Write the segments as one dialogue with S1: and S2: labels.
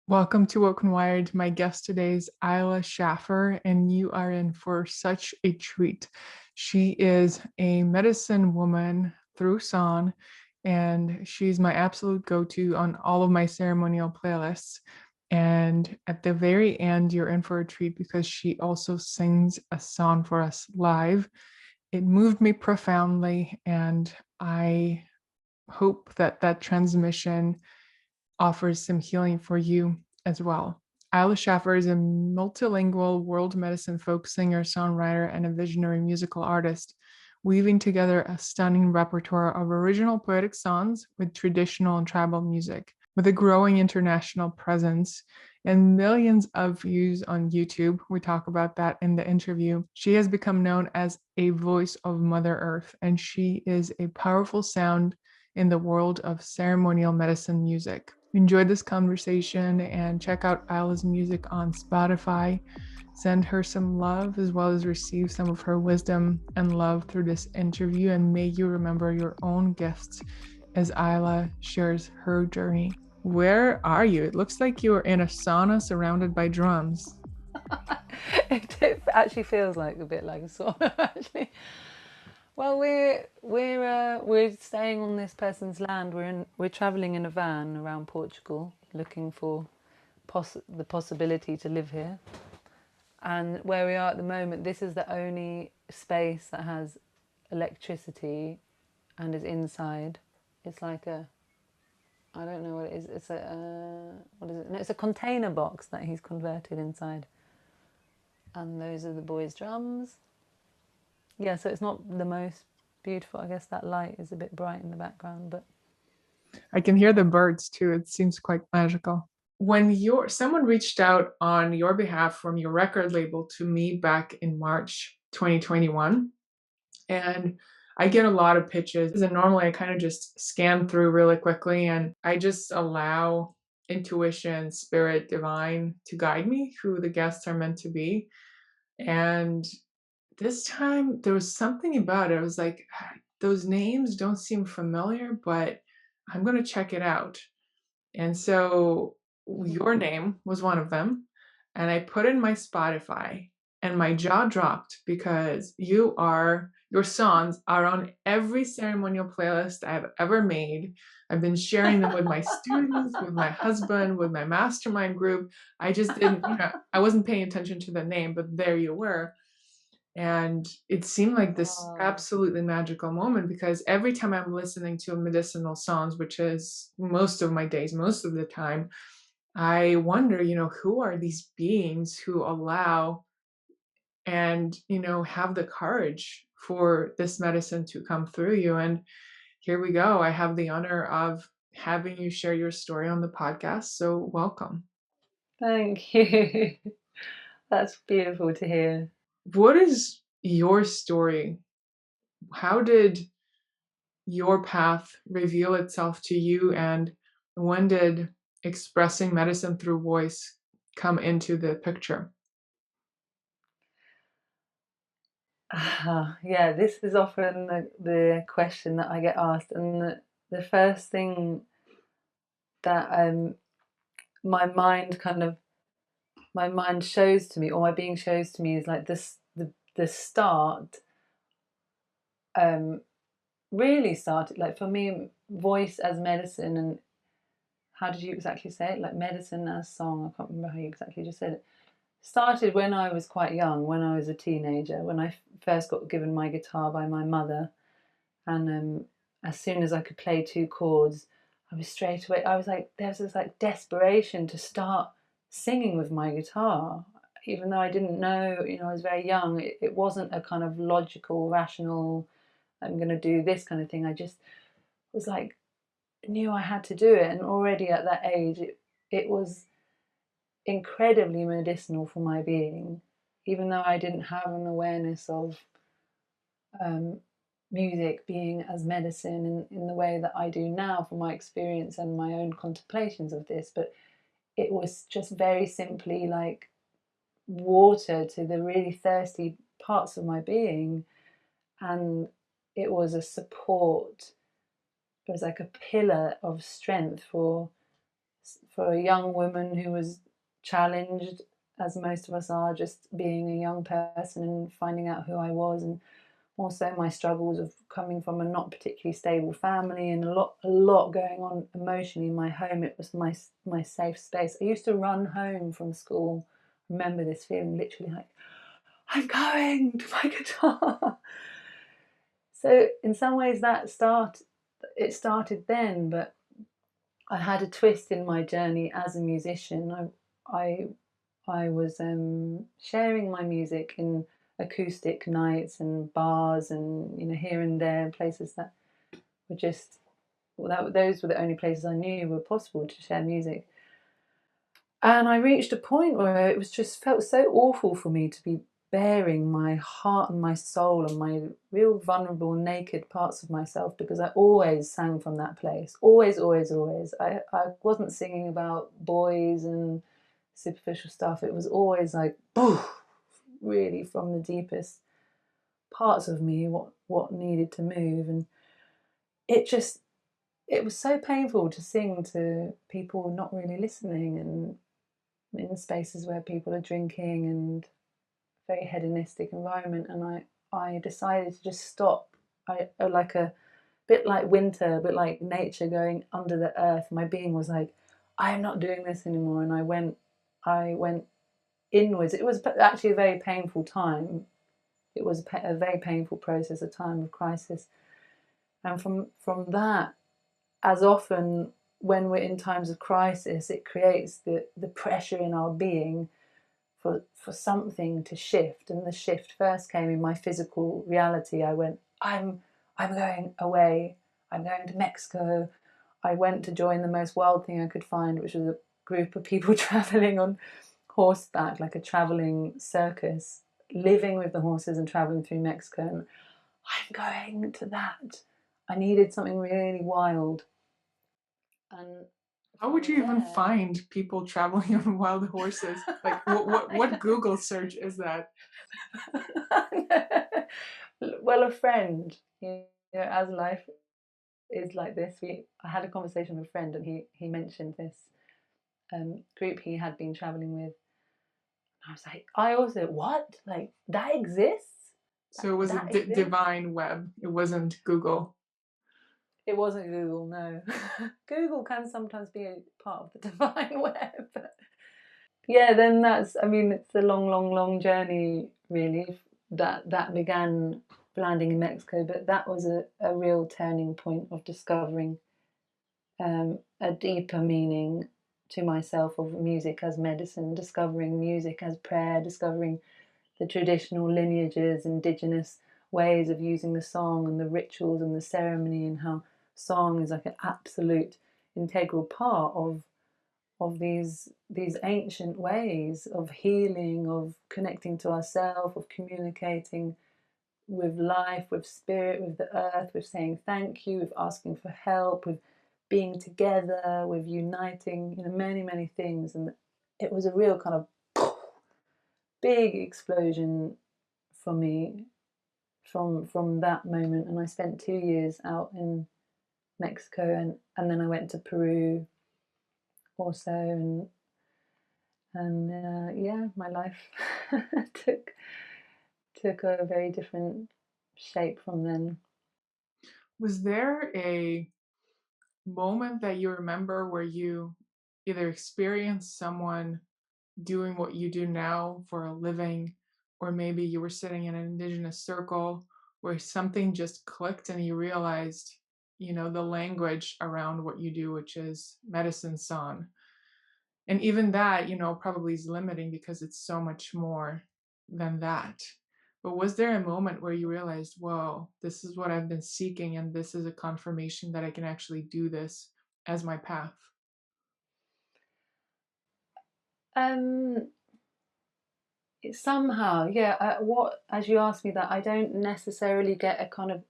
S1: Welcome to Woken Wired. My guest today is AYLA SCHAFER, and you are in for such a treat. She is a medicine woman through song, and she's my absolute go-to on all of my ceremonial playlists. And at the very end, you're in for a treat because she also sings a song for us live. It moved me profoundly, and I hope that that transmission offers some healing for you as well. AYLA SCHAFER is a multilingual world medicine folk singer, songwriter, and a visionary musical artist, weaving together a stunning repertoire of original poetic songs with traditional and tribal music. With a growing international presence and millions of views on YouTube, we talk about that in the interview, she has become known as a voice of Mother Earth, and she is a powerful sound in the world of ceremonial medicine music. Enjoy this conversation and check out AYLA's music on Spotify. Send her some love as well as receive some of her wisdom and love through this interview. And may you remember your own gifts as AYLA shares her journey. Where are you? It looks like you're in a sauna surrounded by drums.
S2: It actually feels like a bit like a sauna, actually. Well, we're staying on this person's land. We're traveling in a van around Portugal, looking for the possibility to live here. And where we are at the moment, this is the only space that has electricity and is inside. It's like I don't know what it is. It's what is it? No, it's a container box that he's converted inside. And those are the boys' drums. Yeah, so it's not the most beautiful. I guess that light is a bit bright in the background, but
S1: I can hear the birds too. It seems quite magical. When someone reached out on your behalf from your record label to me back in March 2021, and I get a lot of pitches, and normally I kind of just scan through really quickly and I just allow intuition, spirit, divine to guide me who the guests are meant to be. And this time there was something about it. I was like, those names don't seem familiar, but I'm going to check it out. And so your name was one of them. And I put in my Spotify and my jaw dropped because your songs are on every ceremonial playlist I've ever made. I've been sharing them with my students, with my husband, with my mastermind group. I just didn't, I wasn't paying attention to the name, but there you were. And it seemed like this absolutely magical moment because every time I'm listening to medicinal songs, which is most of my days, most of the time, I wonder, who are these beings who allow and, have the courage for this medicine to come through you? And here we go. I have the honor of having you share your story on the podcast. So welcome.
S2: thank you. That's beautiful to hear.
S1: What is your story? How did your path reveal itself to you, and when did expressing medicine through voice come into the picture?
S2: Yeah, this is often the question that I get asked, and the first thing that my mind kind of my mind shows to me, or my being shows to me, is like this the start. Really started, like, for me, voice as medicine. And how did you exactly say it? Like medicine as song. I can't remember how you exactly just said it. Started when I was quite young, when I was a teenager, when I first got given my guitar by my mother. And as soon as I could play two chords, I was straight away, I was like, there was this like desperation to start singing with my guitar. Even though I didn't know, I was very young, it wasn't a kind of logical, rational, I'm going to do this kind of thing. I just was like, knew I had to do it. And already at that age, it was incredibly medicinal for my being, even though I didn't have an awareness of um, music being as medicine in the way that I do now from my experience and my own contemplations of this. But it was just very simply like water to the really thirsty parts of my being. And it was a support. It was like a pillar of strength for for a young woman who was challenged, as most of us are, just being a young person and finding out who I was, and also my struggles of coming from a not particularly stable family, and a lot going on emotionally in my home. It was my safe space. I used to run home from school. Remember this feeling, literally like, I'm going to my guitar. So in some ways it started then, but I had a twist in my journey as a musician. I I was sharing my music in acoustic nights and bars, and here and there, places that were just, well, those were the only places I knew were possible to share music. And I reached a point where it was just felt so awful for me to be bearing my heart and my soul and my real vulnerable, naked parts of myself, because I always sang from that place. Always, always, always. I wasn't singing about boys and superficial stuff. It was always like, really from the deepest parts of me, what needed to move. And it just, it was so painful to sing to people not really listening, and in spaces where people are drinking and very hedonistic environment. And I decided to just stop. Like a bit like winter, a bit like nature going under the earth. My being was like, I am not doing this anymore. And I went inwards. It was actually a very painful time. It was a very painful process, a time of crisis. And from that, as often when we're in times of crisis, it creates the pressure in our being for something to shift. And the shift first came in my physical reality. I went, I'm going away. I'm going to Mexico. I went to join the most wild thing I could find, which was a group of people traveling on horseback, like a traveling circus, living with the horses and traveling through Mexico. And I'm going to that. I needed something really wild. And
S1: How would
S2: from
S1: you even
S2: there,
S1: find people traveling on wild horses? Like, what Google search is that?
S2: well, a friend, as life is like this. I had a conversation with a friend, and he mentioned this group he had been traveling with. I was like, I also, what? Like, that exists?
S1: So it was a
S2: That exists?
S1: divine web. It wasn't Google.
S2: It wasn't Google, no. Google can sometimes be a part of the divine web. Yeah, then I mean, it's a long, long, long journey, really, that began landing in Mexico, but that was a real turning point of discovering a deeper meaning to myself of music as medicine, discovering music as prayer, discovering the traditional lineages, indigenous ways of using the song and the rituals and the ceremony, and how song is like an absolute integral part of these ancient ways of healing, of connecting to ourselves, of communicating with life, with spirit, with the earth, with saying thank you, with asking for help, with being together, with uniting, many, many things. And it was a real kind of big explosion for me from that moment. And I spent 2 years out in Mexico, and then I went to Peru also, and yeah, my life took took a very different shape from then.
S1: Was there a moment that you remember where you either experienced someone doing what you do now for a living, or maybe you were sitting in an indigenous circle where something just clicked and you realized, the language around what you do, which is medicine song. And even that, probably is limiting because it's so much more than that. But was there a moment where you realized, whoa, this is what I've been seeking, and this is a confirmation that I can actually do this as my path?
S2: Um, Somehow, yeah. What, as you asked me that, I don't necessarily get a kind of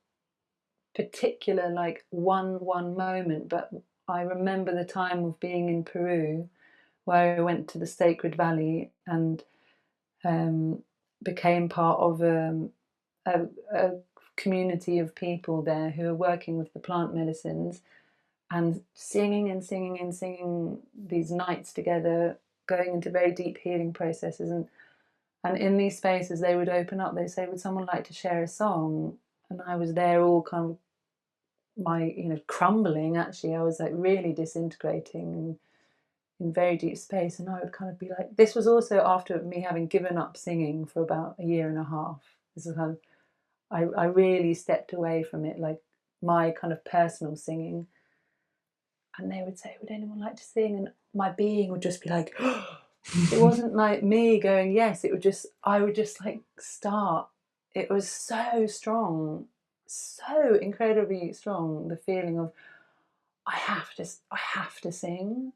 S2: particular like one moment, but I remember the time of being in Peru, where I went to the Sacred Valley and um, became part of a community of people there who are working with the plant medicines. and singing and singing and singing these nights together, going into very deep healing processes. And in these spaces, they would open up. They say, "Would someone like to share a song?" And I was there, all kind of crumbling. Actually, I was like really disintegrating and in very deep space. And I would kind of be like, this was also after me having given up singing for about a year and a half. This is kind of, I really stepped away from it, like my kind of personal singing. And they would say, "Would anyone like to sing?" And my being would just be like, it wasn't like me going yes, I would just like start. It was so strong, so incredibly strong, the feeling of I have to sing, I have to sing.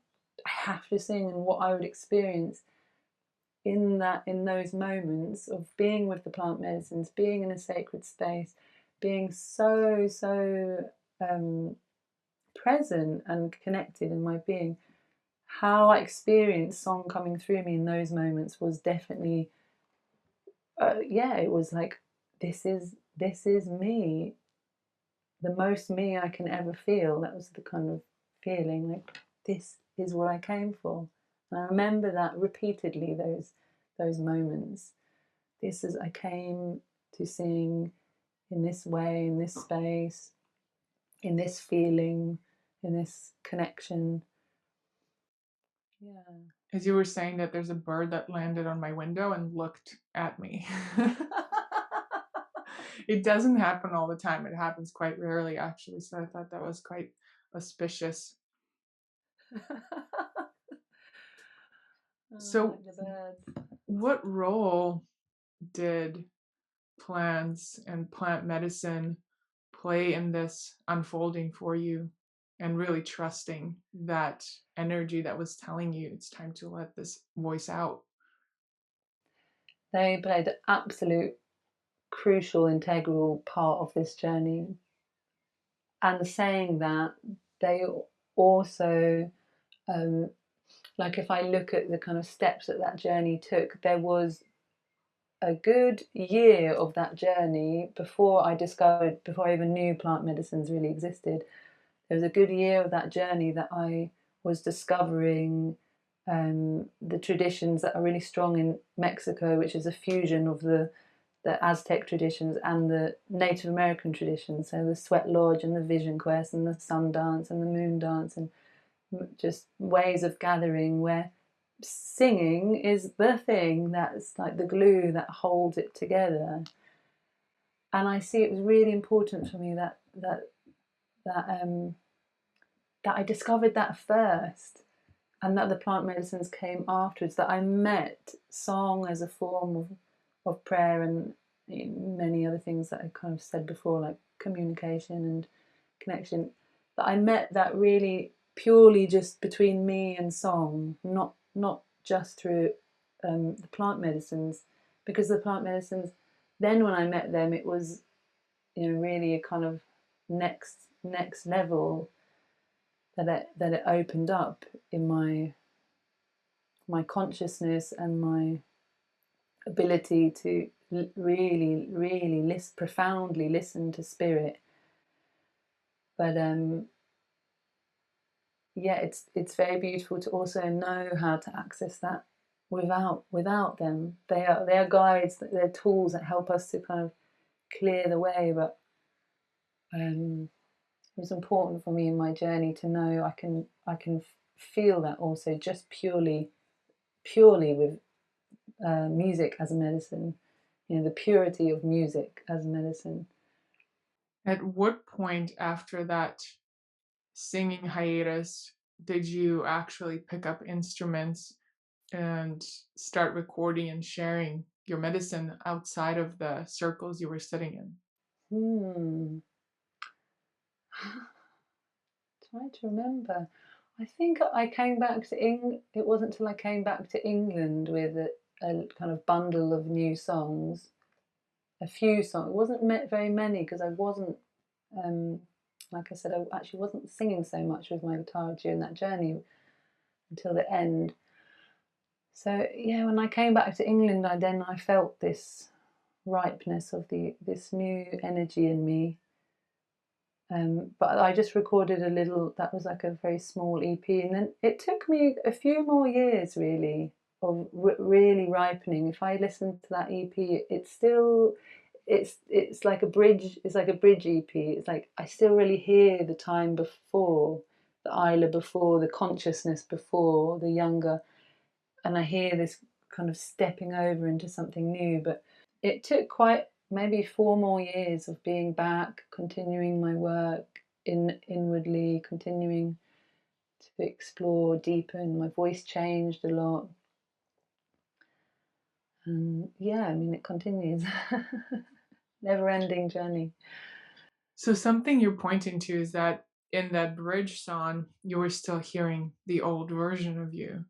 S2: And what I would experience in those moments of being with the plant medicines, being in a sacred space, being so present and connected in my being, how I experienced song coming through me in those moments was definitely, it was like, this is me, the most me I can ever feel. That was the kind of feeling, like, this is what I came for. And I remember that repeatedly, those moments. I came to sing in this way, in this space, in this feeling, in this connection. Yeah.
S1: As you were saying that, there's a bird that landed on my window and looked at me. It doesn't happen all the time. It happens quite rarely, actually. So I thought that was quite auspicious. So,
S2: Like the birds.
S1: what role did plants and plant medicine play in this unfolding for you, and really trusting that energy that was telling you it's time to let this voice out?
S2: They played an absolute crucial, integral part of this journey. And saying that, they also, like if I look at the kind of steps that journey took, there was a good year of that journey before I even knew plant medicines really existed. There was a good year of that journey that I was discovering the traditions that are really strong in Mexico, which is a fusion of the Aztec traditions and the Native American traditions. So the sweat lodge and the vision quest and the sun dance and the moon dance, and just ways of gathering where singing is the thing that's like the glue that holds it together. And I see it was really important for me that I discovered that first, and that the plant medicines came afterwards. That I met song as a form of prayer and many other things that I kind of said before, like communication and connection. That I met that really purely just between me and song, not just through the plant medicines, because the plant medicines, then when I met them, it was really a kind of next level that it opened up in my consciousness and my ability to really profoundly listen to spirit. But it's very beautiful to also know how to access that without them. They are guides, they're tools that help us to kind of clear the way. But it was important for me in my journey to know I can feel that also, just purely with music as a medicine, the purity of music as a medicine.
S1: At what point after that singing hiatus did you actually pick up instruments and start recording and sharing your medicine outside of the circles you were sitting in?
S2: Hmm. Try to remember. I think I came back to It wasn't until I came back to England with a kind of bundle of new songs, a few songs. It wasn't very many because I wasn't, like I said, I actually wasn't singing so much with my guitar during that journey until the end. So yeah, when I came back to England, I felt this ripeness of this new energy in me, But I just recorded a little, that was like a very small EP. And then it took me a few more years really of really ripening. If I listen to that EP, it's still, it's like a bridge, it's like a bridge EP. It's like I still really hear the time before, the Ayla before, the consciousness before, the younger, and I hear this kind of stepping over into something new. But it took quite maybe 4 more years of being back, continuing my work inwardly, continuing to explore, deepen. My voice changed a lot. And yeah, I mean, it continues. Never ending journey.
S1: So something you're pointing to is that in that bridge song, you were still hearing the old version of you.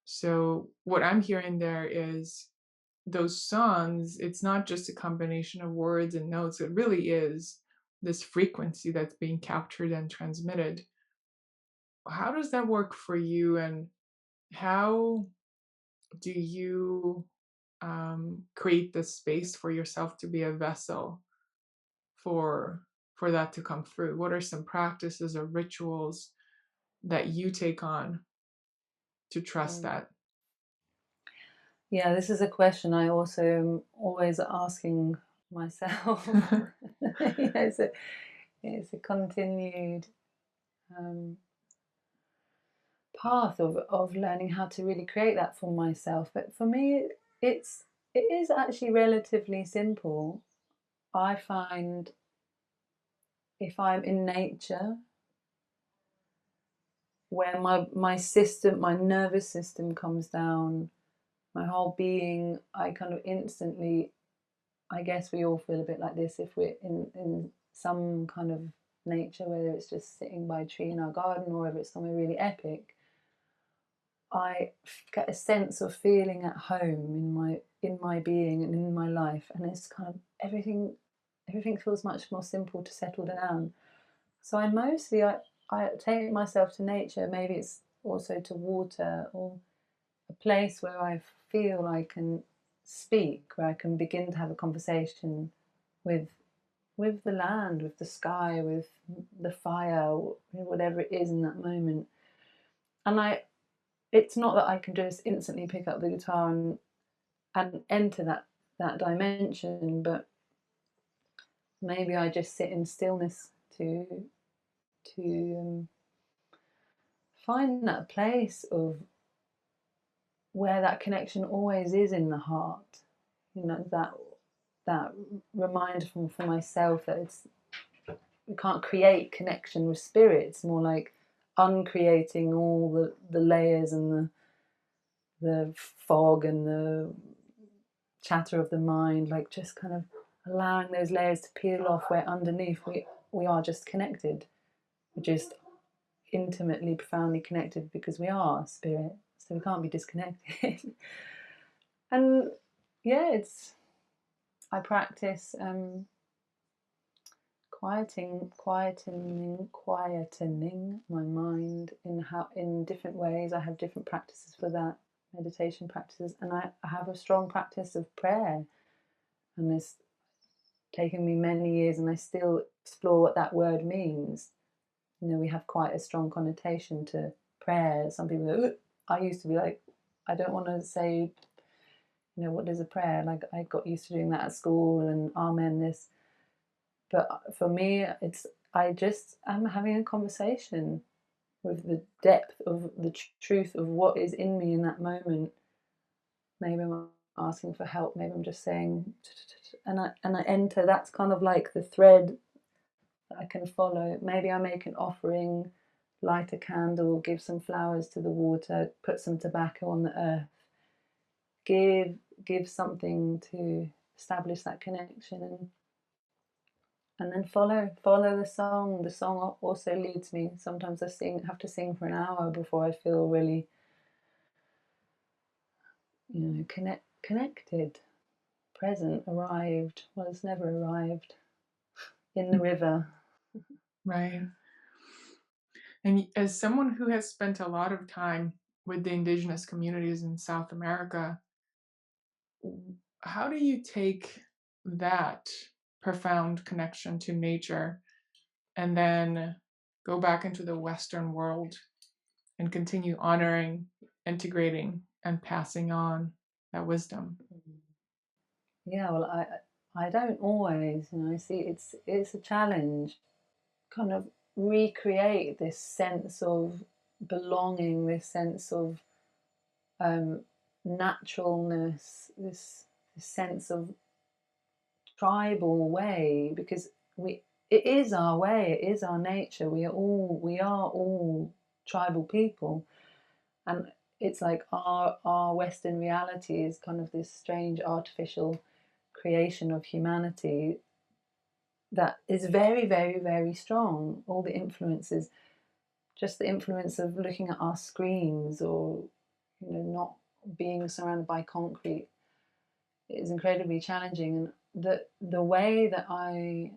S1: So what I'm hearing there is those songs, it's not just a combination of words and notes, it really is this frequency that's being captured and transmitted. How does that work for you, and how do you create the space for yourself to be a vessel for that to come through? What are some practices or rituals that you take on to trust
S2: Mm.
S1: that?
S2: Yeah, this is a question I also am always asking myself. It's a continued um, path of learning how to really create that for myself. But for me, it is actually relatively simple. I find if I'm in nature, where my system, my nervous system comes down, my whole being, I kind of instantly, I guess we all feel a bit like this if we're in some kind of nature, whether it's just sitting by a tree in our garden or whether it's somewhere really epic. I get a sense of feeling at home in my being and in my life, and it's kind of everything feels much more simple to settle down. So I take myself to nature. Maybe it's also to water or a place where I feel I can speak, where I can begin to have a conversation with the land, with the sky, with the fire, whatever it is in that moment. And it's not that I can just instantly pick up the guitar and enter that dimension, but maybe I just sit in stillness to find that place of where that connection always is in the heart. That reminder for myself that it's we can't create connection with spirit. It's more like uncreating all the layers and the fog and the chatter of the mind, like just kind of allowing those layers to peel off, where underneath we are just connected. We're just intimately, profoundly connected because we are spirit, so we can't be disconnected. And yeah, I practice quietening my mind in different ways. I have different practices for that, meditation practices, and I have a strong practice of prayer, and it's taken me many years, and I still explore what that word means. We have quite a strong connotation to prayer. Some people go, "Ugh." I used to be like, I don't want to say, what is a prayer? Like I got used to doing that at school and amen this. But for me, I'm having a conversation with the depth of the truth of what is in me in that moment. Maybe I'm asking for help. Maybe I'm just saying, and I enter. That's kind of like the thread that I can follow. Maybe I make an offering, light a candle, give some flowers to the water, put some tobacco on the earth, give something to establish that connection, and then follow the song. The song also leads me. Sometimes I have to sing for an hour before I feel really, connected, present, arrived. Well, it's never arrived. In the river.
S1: Right. And as someone who has spent a lot of time with the indigenous communities in South America, how do you take that profound connection to nature and then go back into the Western world and continue honoring, integrating, and passing on that wisdom?
S2: Yeah, well, I don't always, I see it's a challenge, kind of recreate this sense of belonging, this sense of um, naturalness, this sense of tribal way, because it is our way, it is our nature. We are all tribal people, and it's like our Western reality is kind of this strange artificial creation of humanity that is very, very, very strong. All the influences, just the influence of looking at our screens, or not being surrounded by concrete, is incredibly challenging. And the way that I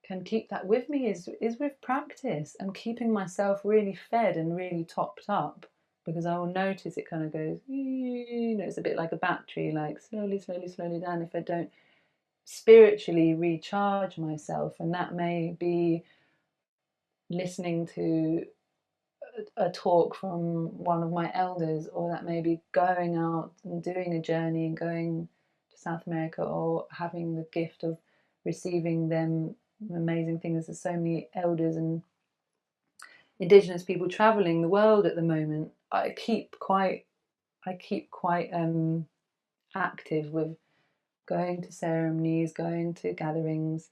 S2: can keep that with me is with practice and keeping myself really fed and really topped up, because I will notice it kind of goes, it's a bit like a battery, like slowly, slowly, slowly down if I don't spiritually recharge myself. And that may be listening to a talk from one of my elders, or that may be going out and doing a journey and going to South America, or having the gift of receiving them amazing things. There's so many elders and indigenous people traveling the world at the moment. I keep quite active with going to ceremonies, going to gatherings,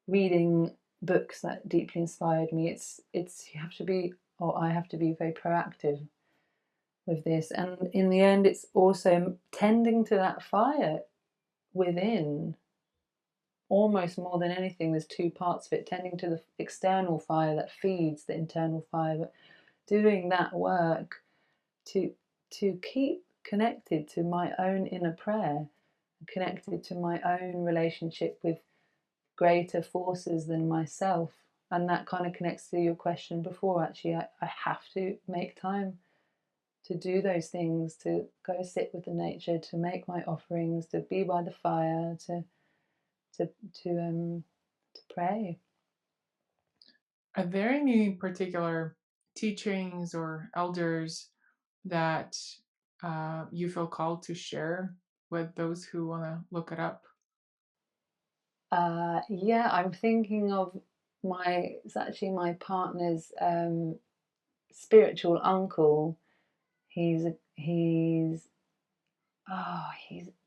S2: reading books that deeply inspired me. It's you have to be, or I have to be very proactive with this. And in the end, it's also tending to that fire within, almost more than anything. There's two parts of it: tending to the external fire that feeds the internal fire, but doing that work to keep connected to my own inner prayer, connected to my own relationship with greater forces than myself. And that kind of connects to your question before. Actually, I have to make time to do those things, to go sit with the nature, to make my offerings, to be by the fire, to to um to pray.
S1: Are there any particular teachings or elders that you feel called to share with those who want to look it up?
S2: Yeah, I'm thinking of it's actually my partner's spiritual uncle. He's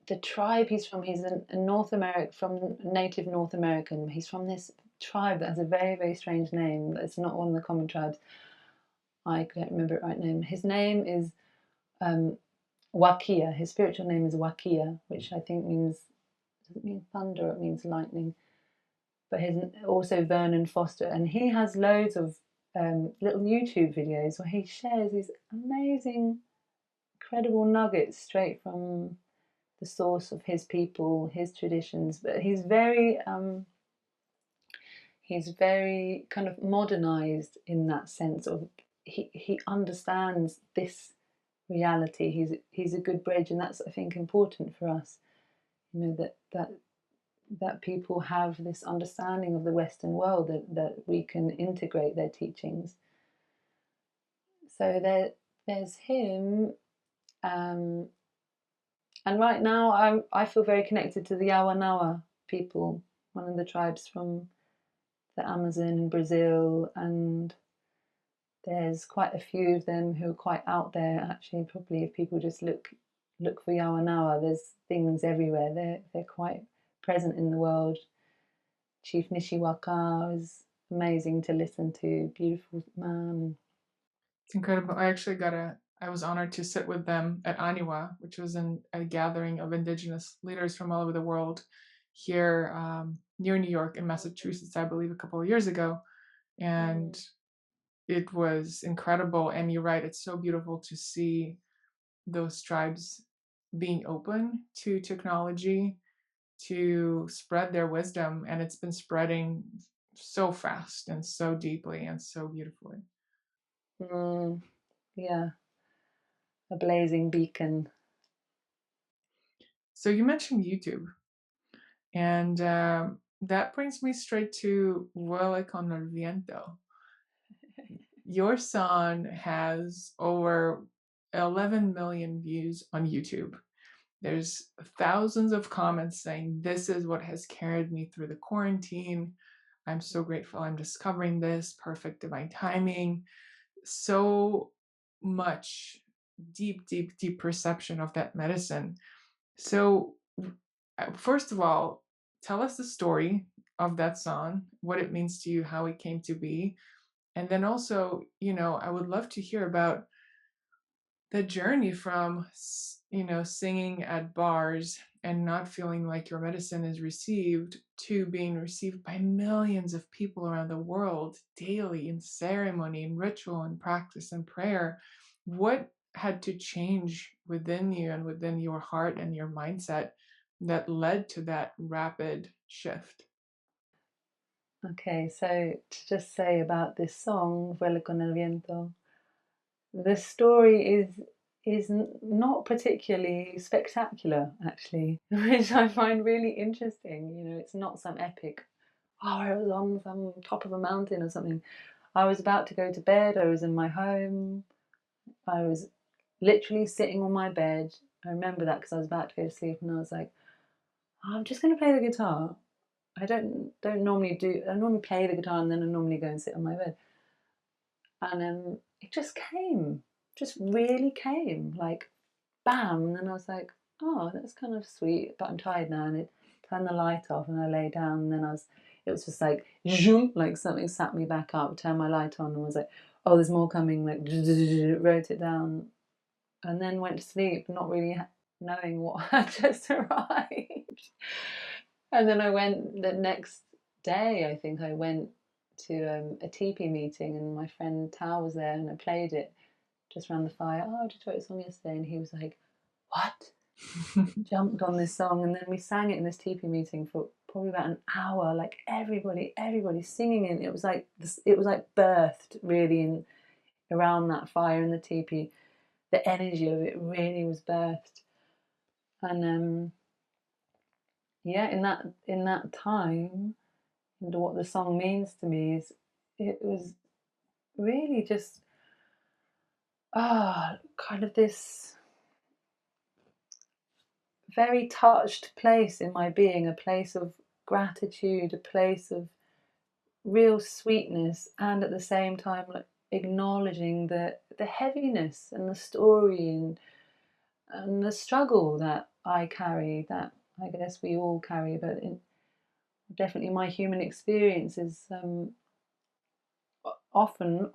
S2: the tribe he's from. He's a North American, from native North American. He's from this tribe that has a very, very strange name. It's not one of the common tribes. I don't remember it right name. His name is Wakia. His spiritual name is Wakia, which I think means, does it mean thunder? It means lightning. But his also Vernon Foster, and he has loads of little YouTube videos where he shares these amazing, incredible nuggets straight from the source of his people, his traditions. But he's very kind of modernized in that sense of he understands this reality. He's a good bridge, and that's, I think, important for us. That people have this understanding of the Western world, that we can integrate their teachings. So there's him, um, and right now I feel very connected to the Awanawa people, one of the tribes from the Amazon in Brazil, and there's quite a few of them who are quite out there. Actually, probably if people just look for Yawanawa, there's things everywhere. They're quite present in the world. Chief Nishiwaka is amazing to listen to. Beautiful man.
S1: It's incredible. I was honored to sit with them at Aniwa, which was a gathering of indigenous leaders from all over the world here near New York in Massachusetts, I believe, a couple of years ago. And it was incredible. And you're right, it's so beautiful to see those tribes being open to technology to spread their wisdom. And it's been spreading so fast and so deeply and so beautifully.
S2: Yeah, a blazing beacon.
S1: So you mentioned YouTube, and That brings me straight to Vuela con el Viento. Your song has over 11 million views on YouTube. There's thousands of comments saying, "This is what has carried me through the quarantine. I'm so grateful I'm discovering this. Perfect divine timing." So much deep, deep, deep perception of that medicine. So, first of all, tell us the story of that song, what it means to you, how it came to be. And then also, I would love to hear about the journey from singing at bars and not feeling like your medicine is received to being received by millions of people around the world daily in ceremony and ritual and practice and prayer. What had to change within you and within your heart and your mindset that led to that rapid shift?
S2: Okay, so to just say about this song, Vuela con el Viento, the story is not particularly spectacular, actually, which I find really interesting. You know, it's not some epic, oh, I was on some top of a mountain or something. I was about to go to bed, I was in my home, I was literally sitting on my bed. I remember that because I was about to go to sleep and I was like, "Oh, I'm just going to play the guitar." I normally play the guitar and then I normally go and sit on my bed. And it just came, just really came, like bam. And then I was like, oh, that's kind of sweet, but I'm tired now. And it turned the light off and I lay down. And then it was just like, zoom, like something sat me back up, turned my light on and was like, oh, there's more coming, like, wrote it down. And then went to sleep, not really knowing what had just arrived. And then I went the next day, I think I went to a teepee meeting and my friend Tao was there and I played it just around the fire. Oh, I just wrote a song yesterday. And he was like, what? Jumped on this song. And then we sang it in this teepee meeting for probably about an hour, like everybody singing it. It was like birthed really around that fire in the teepee. The energy of it really was birthed. And yeah, in that time, and what the song means to me is it was really just kind of this very touched place in my being, a place of gratitude, a place of real sweetness, and at the same time like acknowledging the heaviness and the story and the struggle that I carry, that I guess we all carry, but definitely my human experience is often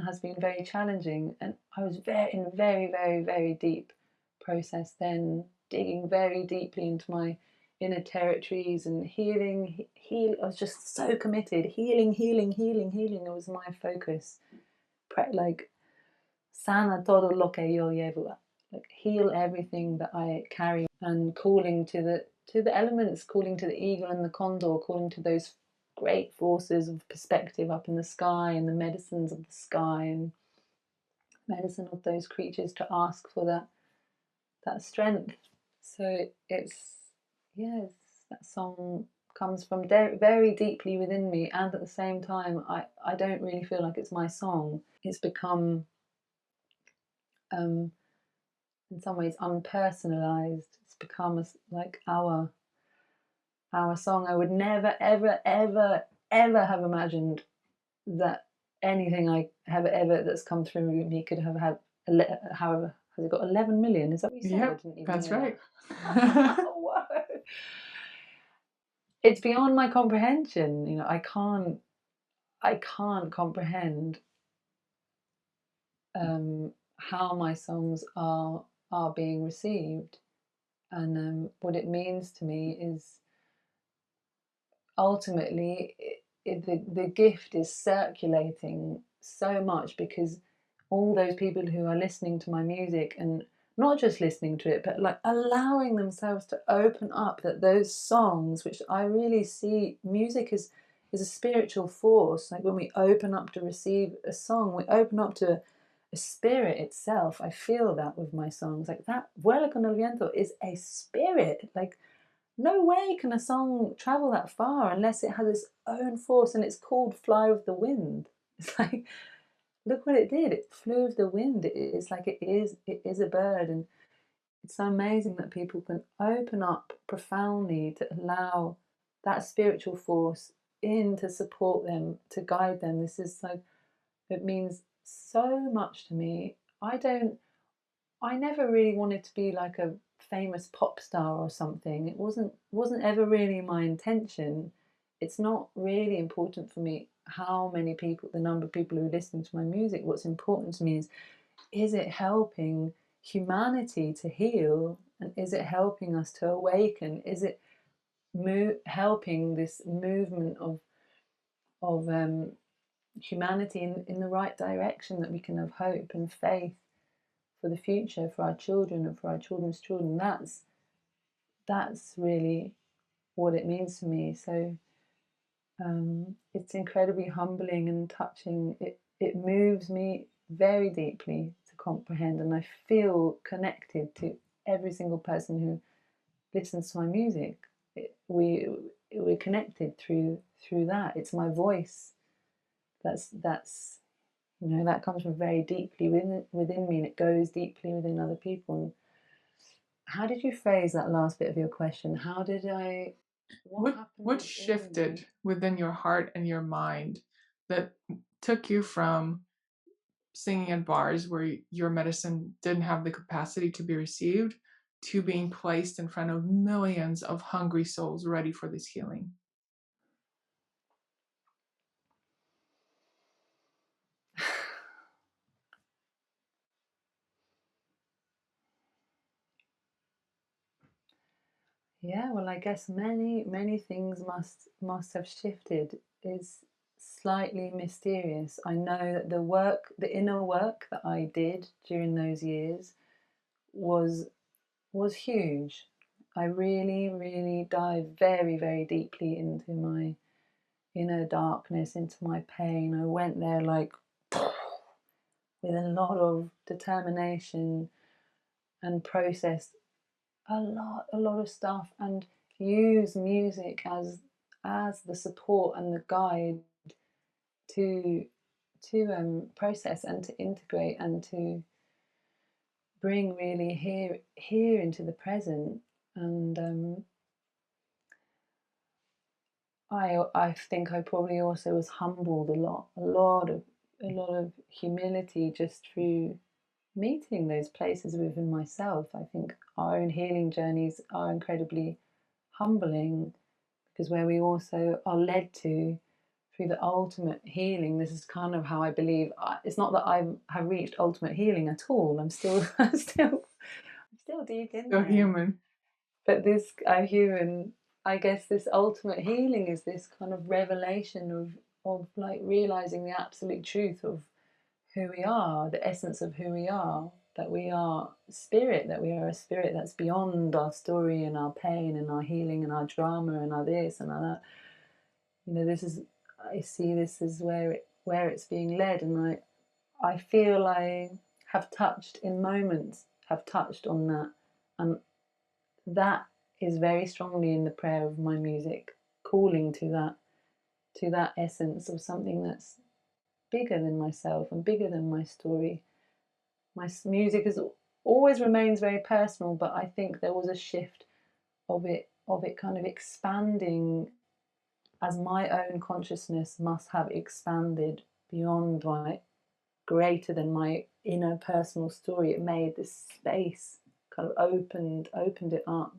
S2: has been very challenging. And I was in a very, very, very deep process then, digging very deeply into my inner territories and healing. I was just so committed. Healing. It was my focus. Like, sana todo lo que yo llevo. Like, heal everything that I carry, and calling to the elements, calling to the eagle and the condor, calling to those great forces of perspective up in the sky and the medicines of the sky and medicine of those creatures to ask for that strength. So that song comes from very deeply within me, and at the same time I don't really feel like it's my song. It's become in some ways unpersonalized. It's become like our song. I would never ever have imagined that anything I have ever that's come through me could have had. However, has it got 11 million? Is that what you said? I
S1: Yep,
S2: didn't even
S1: that's
S2: hear
S1: right.
S2: that. Whoa. It's beyond my comprehension. You know, I can't comprehend how my songs are being received, and what it means to me is ultimately the gift is circulating so much, because all those people who are listening to my music, and not just listening to it, but like allowing themselves to open up, that those songs, which I really see music is a spiritual force. Like when we open up to receive a song, we open up to a spirit itself. I feel that with my songs. Like that Vuela con el Viento is a spirit. Like no way can a song travel that far unless it has its own force, and it's called Fly with the Wind. It's like, look what it did. It flew with the wind. It's like it is a bird, and it's so amazing that people can open up profoundly to allow that spiritual force in to support them, to guide them. This is like, it means so much to me. I never really wanted to be like a famous pop star or something. It wasn't ever really my intention. It's not really important for me how many people, the number of people who are listening to my music. What's important to me is it helping humanity to heal, and is it helping us to awaken? Is it helping this movement of humanity in the right direction, that we can have hope and faith for the future, for our children and for our children's children? That's really what it means to me. So it's incredibly humbling and touching. It moves me very deeply to comprehend, and I feel connected to every single person who listens to my music. We're connected through that. It's my voice. That's that comes from very deeply within me, and it goes deeply within other people. And how did you phrase that last bit of your question? How did I? What happened
S1: What
S2: within me?
S1: shifted within your heart and your mind that took you from singing at bars where your medicine didn't have the capacity to be received to being placed in front of millions of hungry souls ready for this healing?
S2: Yeah, well, I guess many things must have shifted. Is slightly mysterious. I know that the inner work that I did during those years was was huge. I really, really dived very, very deeply into my inner darkness, into my pain. I went there like with a lot of determination, and processed a lot of stuff, and use music as the support and the guide to process and to integrate and to bring really here into the present. And I think I probably also was humbled a lot of humility just through meeting those places within myself. I think our own healing journeys are incredibly humbling, because where we also are led to through the ultimate healing. This is kind of how I believe. It's not that I have reached ultimate healing at all. I'm still I'm still deep in
S1: So
S2: there.
S1: human.
S2: But this, I'm human. I guess this ultimate healing is this kind of revelation of like realizing the absolute truth of who we are, the essence of who we are, that we are spirit, that we are a spirit that's beyond our story and our pain and our healing and our drama and our this and our that. This is, I see this as where it's being led, and I feel I have touched in moments, have touched on that, and that is very strongly in the prayer of my music, calling to that essence of something that's bigger than myself and bigger than my story. My music is always remains very personal, but I think there was a shift of it kind of expanding as my own consciousness must have expanded beyond my greater than my inner personal story. It made this space, kind of opened it up.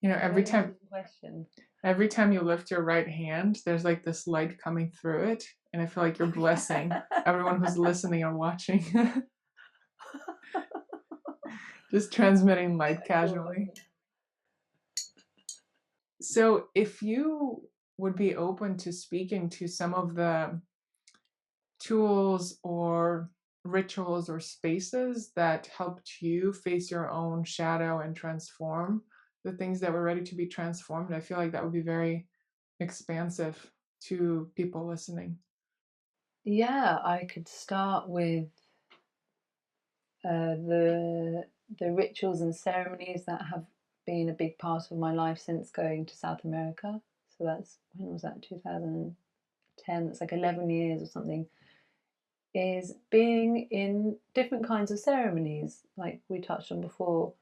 S1: You know,
S2: I
S1: every
S2: don't know if
S1: time
S2: it's a question.
S1: every time you lift your right hand, there's like this light coming through it, and I feel like you're blessing everyone who's listening or watching. Just transmitting light casually. So, if you would be open to speaking to some of the tools or rituals or spaces that helped you face your own shadow and transform the things that were ready to be transformed, I feel like that would be very expansive to people listening.
S2: Yeah, I could start with the the rituals and ceremonies that have been a big part of my life since going to South America. So that's, when was that, 2010, that's like 11 years or something, is being in different kinds of ceremonies, like we touched on before.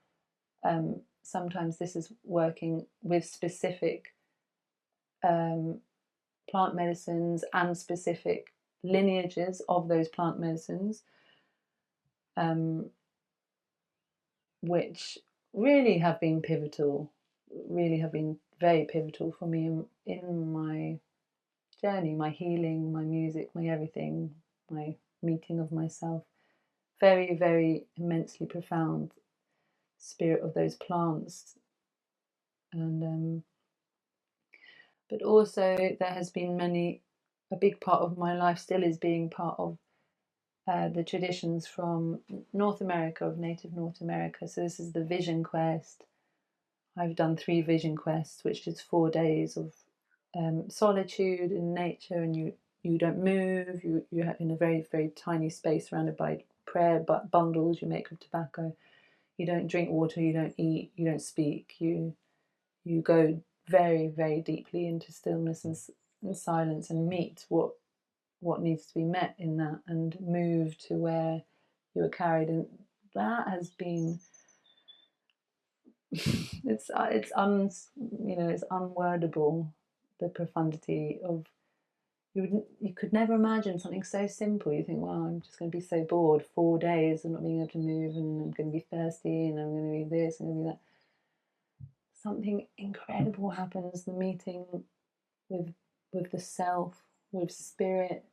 S2: Sometimes this is working with specific plant medicines and specific lineages of those plant medicines, which really have been pivotal, really have been very pivotal for me in my journey, my healing, my music, my everything, my meeting of myself. Very, very immensely profound spirit of those plants. And but also there has been a big part of my life still is being part of the traditions from North America, of native North America. So this is the Vision Quest. I've done 3 Vision Quests, which is 4 days of solitude in nature, and you don't move. You're in a very, very tiny space surrounded by prayer bundles you make of tobacco. You don't drink water, you don't eat, you don't speak. You go very, very deeply into stillness and silence, and meet what needs to be met in that, and move to where you are carried. And that has been it's unwordable, the profundity of, you could never imagine something so simple. You think, well, I'm just going to be so bored, 4 days of not being able to move, and I'm going to be thirsty, and I'm going to be this, and I'm going to be that. Something incredible happens. The meeting with the self, with spirit.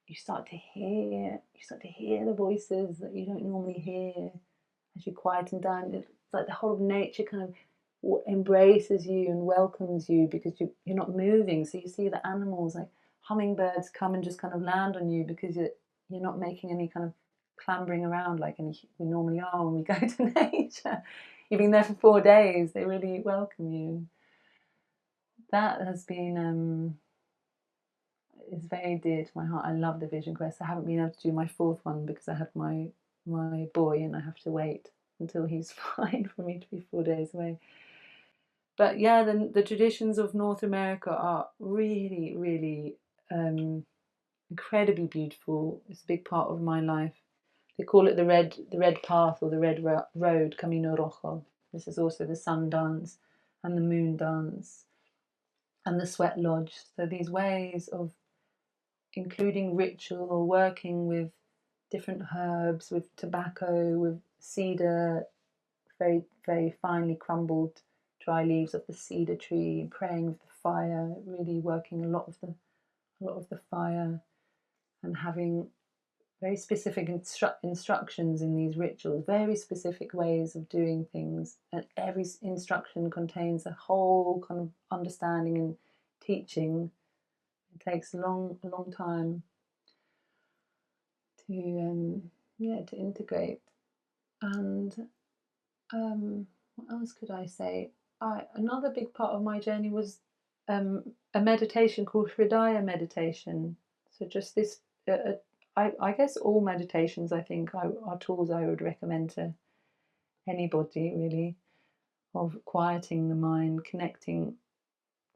S2: You start to hear the voices that you don't normally hear as you quieten down. It's like the whole of nature kind of embraces you and welcomes you, because you're not moving. So you see the animals, like hummingbirds, come and just kind of land on you, because you're not making any kind of clambering around like we normally are when we go to nature. You've been there for 4 days. They really welcome you. That has been is very dear to my heart. I love the Vision Quest. I haven't been able to do my 4th one because I had my boy, and I have to wait until he's fine for me to be 4 days away. But yeah, the traditions of North America are really, really incredibly beautiful. It's a big part of my life. They call it the red path, or the red road, Camino Rojo. This is also the sun dance and the moon dance and the sweat lodge. So these ways of including ritual, working with different herbs, with tobacco, with cedar, very, very finely crumbled dry leaves of the cedar tree, praying with the fire, really working a lot of the fire, and having very specific instructions in these rituals, very specific ways of doing things, and every instruction contains a whole kind of understanding and teaching. It takes a long time to integrate. And what else could I say? Another big part of my journey was a meditation called Hridaya meditation. So just this, I guess all meditations, I think, are tools I would recommend to anybody, really, of quieting the mind, connecting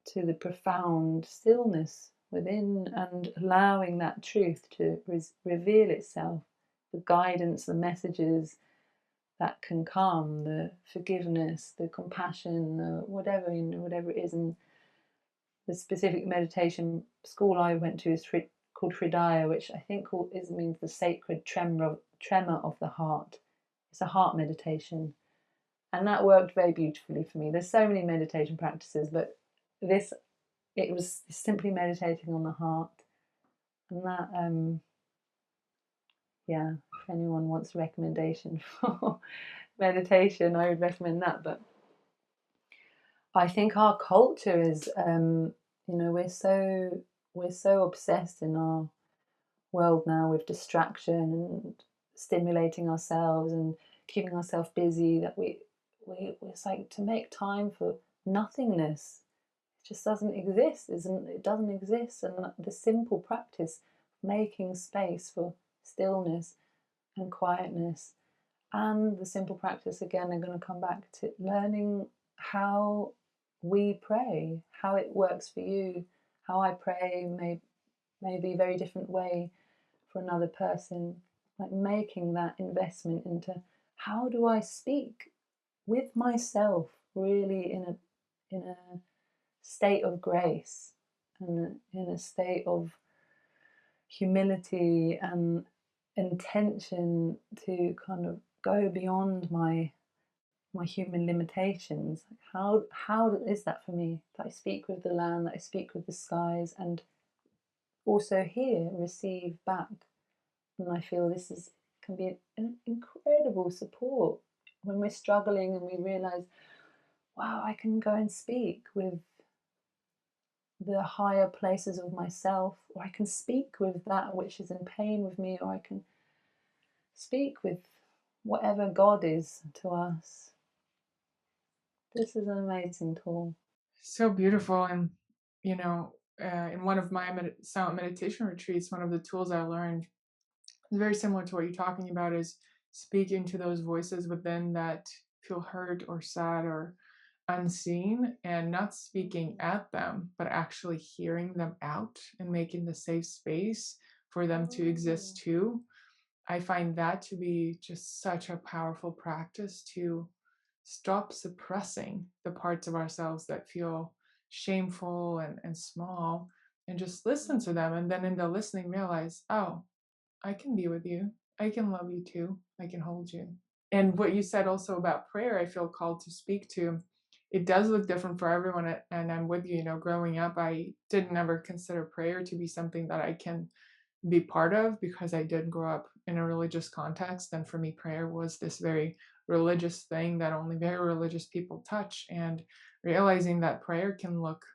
S2: to the profound stillness within, and allowing that truth to reveal itself, the guidance, the messages that can come, the forgiveness, the compassion, the whatever it is. And the specific meditation school I went to is called Hridaya, which I think means the sacred tremor of the heart. It's a heart meditation, and that worked very beautifully for me. There's so many meditation practices, but it was simply meditating on the heart. And that, if anyone wants a recommendation for meditation, I would recommend that. But I think our culture is, we're so obsessed in our world now with distraction and stimulating ourselves and keeping ourselves busy, that it's like, to make time for nothingness just doesn't exist, it doesn't exist. And the simple practice, making space for stillness and quietness And the simple practice, again, I'm going to come back to learning how we pray, how it works for you. How I pray may be a very different way for another person. Like making that investment into how do I speak with myself, really in a state of grace and in a state of humility and intention to kind of go beyond my human limitations. How is that for me? That I speak with the land, that I speak with the skies, and also here receive back. And I feel this can be an incredible support when we're struggling and we realize, wow, I can go and speak with the higher places of myself, or I can speak with that which is in pain with me, or I can speak with whatever God is to us. This is an amazing tool.
S1: So beautiful. And, in one of my silent meditation retreats, one of the tools I learned is very similar to what you're talking about, is speaking to those voices within that feel hurt or sad or unseen, and not speaking at them, but actually hearing them out and making the safe space for them to exist too. I find that to be just such a powerful practice to stop suppressing the parts of ourselves that feel shameful and small, and just listen to them. And then in the listening, realize, oh, I can be with you. I can love you too. I can hold you. And what you said also about prayer, I feel called to speak to. It does look different for everyone. And I'm with you. Growing up, I didn't ever consider prayer to be something that I can be part of, because I did grow up in a religious context. And for me, prayer was this very religious thing that only very religious people touch. And realizing that prayer can look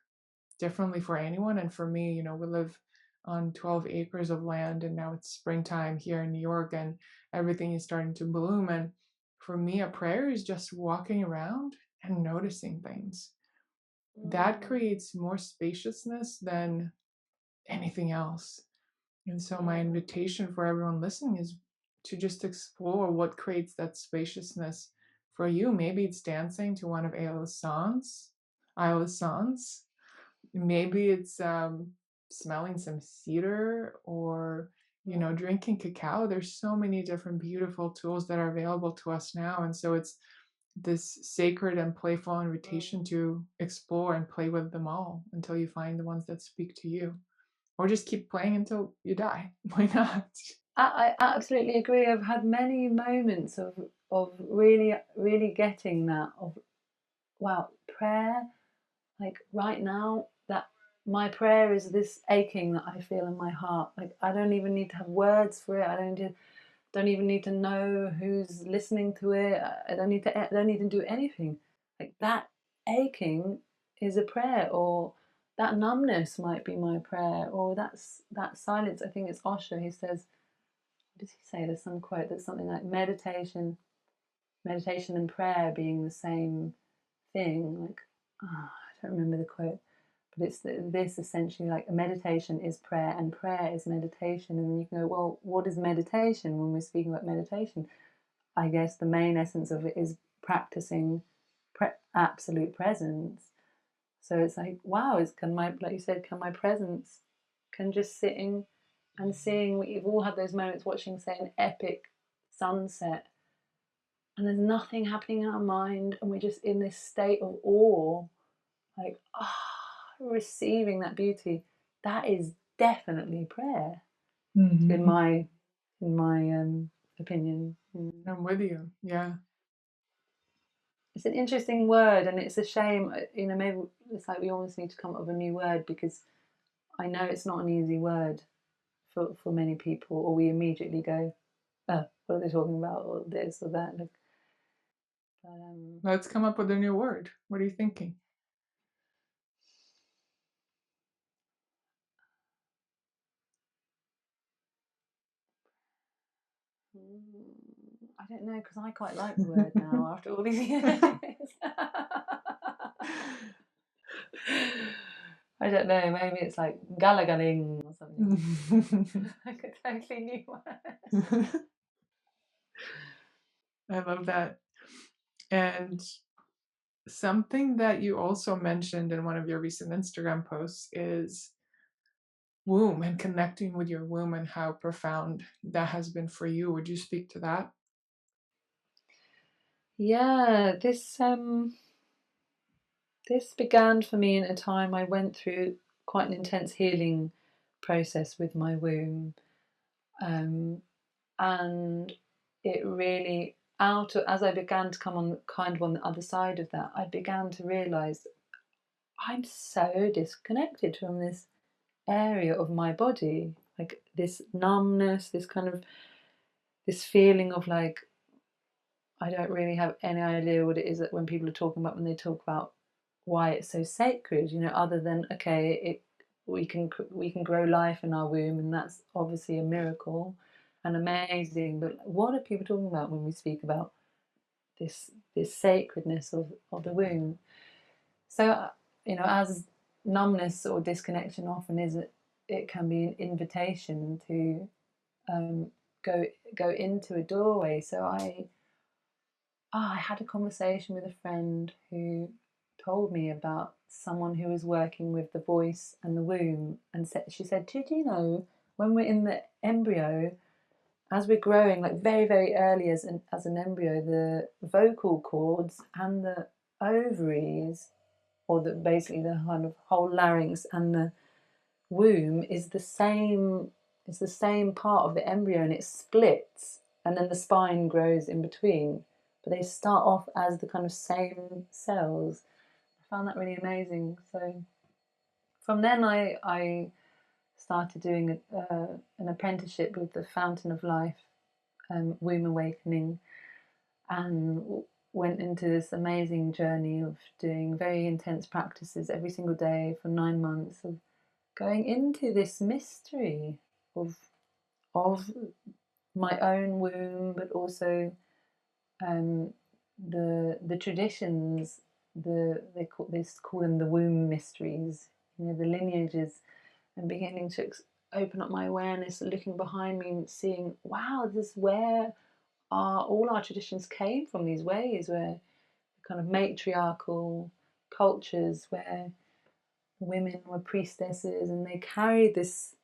S1: differently for anyone. And for me, we live on 12 acres of land, and now it's springtime here in New York, and everything is starting to bloom. And for me, a prayer is just walking around and noticing things. That creates more spaciousness than anything else. And so my invitation for everyone listening is to just explore what creates that spaciousness for you. Maybe it's dancing to one of Ayla's songs. Maybe it's smelling some cedar, or drinking cacao. There's so many different beautiful tools that are available to us now. And so it's this sacred and playful invitation to explore and play with them all until you find the ones that speak to you. Or just keep playing until you die. Why not?
S2: I absolutely agree. I've had many moments of really, really getting that, of wow, prayer, like right now, that my prayer is this aching that I feel in my heart. Like I don't even need to have words for it. I don't even need to know who's listening to it. I don't need to do anything. Like that aching is a prayer, or that numbness might be my prayer, or that silence. I think it's Osho. He says, what does he say? There's some quote that's something like meditation and prayer being the same thing. Like, I don't remember the quote, but it's this essentially, like a meditation is prayer and prayer is meditation. And then you can go, well, what is meditation? When we're speaking about meditation, I guess the main essence of it is practicing absolute presence. So it's like, wow, like you said, can my presence, can just sitting and seeing, we've all had those moments watching, say, an epic sunset, and there's nothing happening in our mind, and we're just in this state of awe, like, receiving that beauty. That is definitely prayer, in my opinion.
S1: I'm with you. Yeah.
S2: It's an interesting word, and it's a shame, maybe it's like we almost need to come up with a new word, because I know it's not an easy word for many people, or we immediately go, oh, what are they talking about, or this or that. Like,
S1: Let's come up with a new word. What are you thinking?
S2: I don't know, because I quite like the word now after all these years. I don't know, maybe it's like galagaling or something. Like a totally new word.
S1: I love that. And something that you also mentioned in one of your recent Instagram posts is womb and connecting with your womb and how profound that has been for you. Would you speak to that?
S2: Yeah, this began for me in a time I went through quite an intense healing process with my womb. Um, and it really out of, as I began to come on kind of on the other side of that, I began to realize I'm so disconnected from this area of my body, like this numbness, this kind of this feeling of like I don't really have any idea what it is that when people are talking about when they talk about why it's so sacred, you know, other than okay, we can grow life in our womb, and that's obviously a miracle and amazing. But what are people talking about when we speak about this sacredness of the womb? So you know, as numbness or disconnection often is, it can be an invitation to um, go into a doorway. So I had a conversation with a friend who told me about someone who was working with the voice and the womb, and she said, "Did you know when we're in the embryo, as we're growing, like very very early as an embryo, the vocal cords and the ovaries, or basically the kind of whole larynx and the womb is the same part of the embryo, and it splits, and then the spine grows in between, but they start off as the kind of same cells." I found that really amazing. So from then I started doing an apprenticeship with the Fountain of Life, Womb Awakening, and went into this amazing journey of doing very intense practices every single day for 9 months, of going into this mystery of of my own womb, but also um, the traditions. They call them the womb mysteries. You know, the lineages, and beginning to open up my awareness, looking behind me and seeing, wow, this is where all our traditions came from. These ways where kind of matriarchal cultures where women were priestesses, and they carried this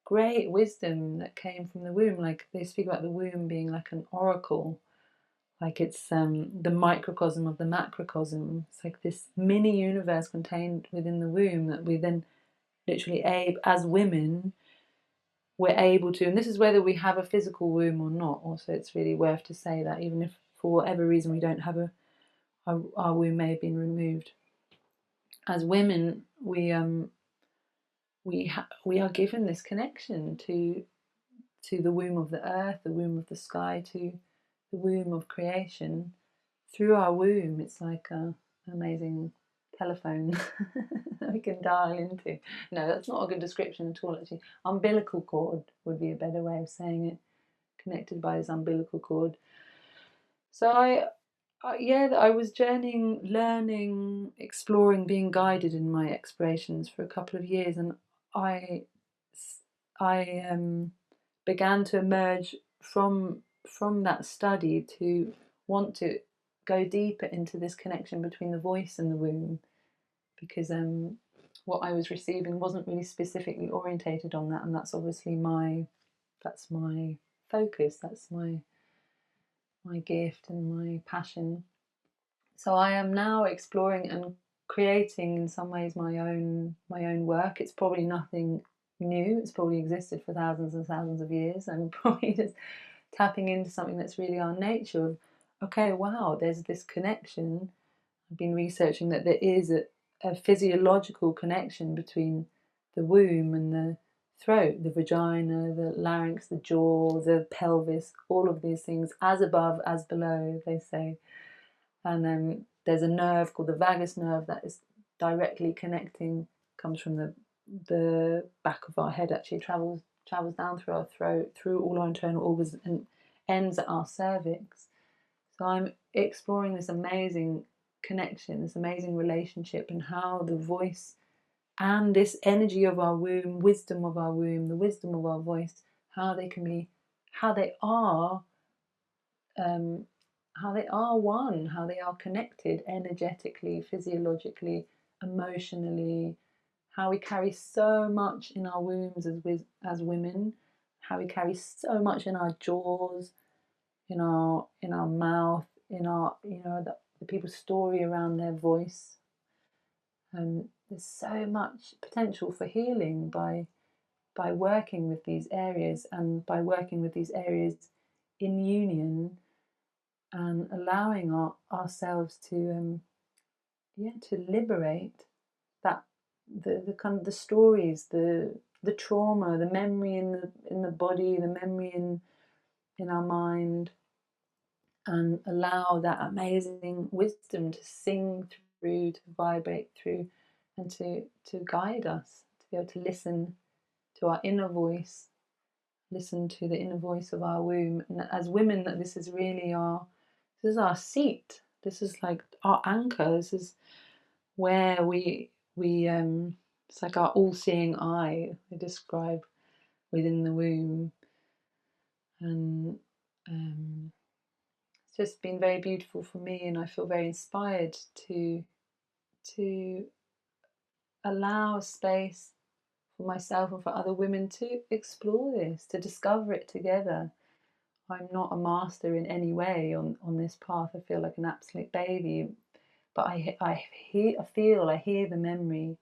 S2: great wisdom that came from the womb. Like they speak about the womb being like an oracle, like it's the microcosm of the macrocosm. It's like this mini universe contained within the womb that we then literally, as women, we're able to. And this is whether we have a physical womb or not. Also, it's really worth to say that even if for whatever reason we don't have our womb may have been removed. As women, we are given this connection to the womb of the earth, the womb of the sky, to the womb of creation. Through our womb, it's like an amazing telephone that we can dial into. No, that's not a good description at all, actually. Umbilical cord would be a better way of saying it. Connected by this umbilical cord. So I was journeying, learning, exploring, being guided in my explorations for a couple of years, and I, I began to emerge from that study to want to go deeper into this connection between the voice and the womb, because what I was receiving wasn't really specifically orientated on that, and that's obviously that's my focus, that's my gift and my passion. So I am now exploring and creating in some ways my own work. It's probably nothing new. It's probably existed for thousands and thousands of years. I'm probably just tapping into something that's really our nature of, okay, wow, there's this connection. I've been researching that there is a physiological connection between the womb and the throat, the vagina, the larynx, the jaw, the pelvis, all of these things, as above, as below, they say. And then there's a nerve called the vagus nerve that is directly connecting, comes from the back of our head, actually travels down through our throat, through all our internal organs, and ends at our cervix. So I'm exploring this amazing connection, this amazing relationship, and how the voice and this energy of our womb, wisdom of our womb, the wisdom of our voice, how they can be, how they are, um, one, how they are connected energetically, physiologically, emotionally, how we carry so much in our wombs as women, how we carry so much in our jaws, in our mouth, in our the people's story around their voice. And there's so much potential for healing by working with these areas, and by working with these areas in union, and allowing ourselves to to liberate that the kind of the stories, the trauma, the memory in the body, the memory in our mind, and allow that amazing wisdom to sing through, to vibrate through, and to guide us, to be able to listen to our inner voice, listen to the inner voice of our womb. And as women, that this is really this is our seat. This is like our anchor. This is where we it's like our all-seeing eye, they describe, within the womb. And it's just been very beautiful for me, and I feel very inspired to allow space for myself and for other women to explore this, to discover it together. I'm not a master in any way on this path. I feel like an absolute baby, but I hear the memory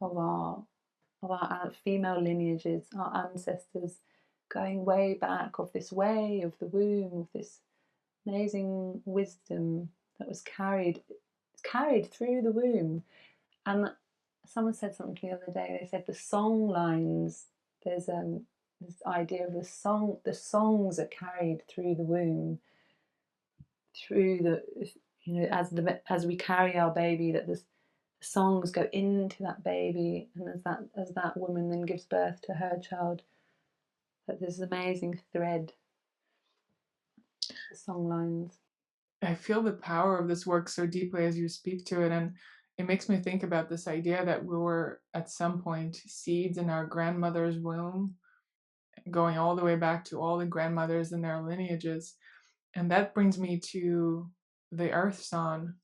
S2: of our female lineages, our ancestors, going way back, of this way of the womb, of this amazing wisdom that was carried through the womb. And someone said something to me the other day. They said the song lines. There's this idea of the songs are carried through the womb, through as we carry our baby, that the songs go into that baby, and as that woman then gives birth to her child, that there's this amazing thread, the song lines.
S1: I feel the power of this work so deeply as you speak to it, and it makes me think about this idea that we were at some point seeds in our grandmother's womb, going all the way back to all the grandmothers and their lineages. And that brings me to the earth song,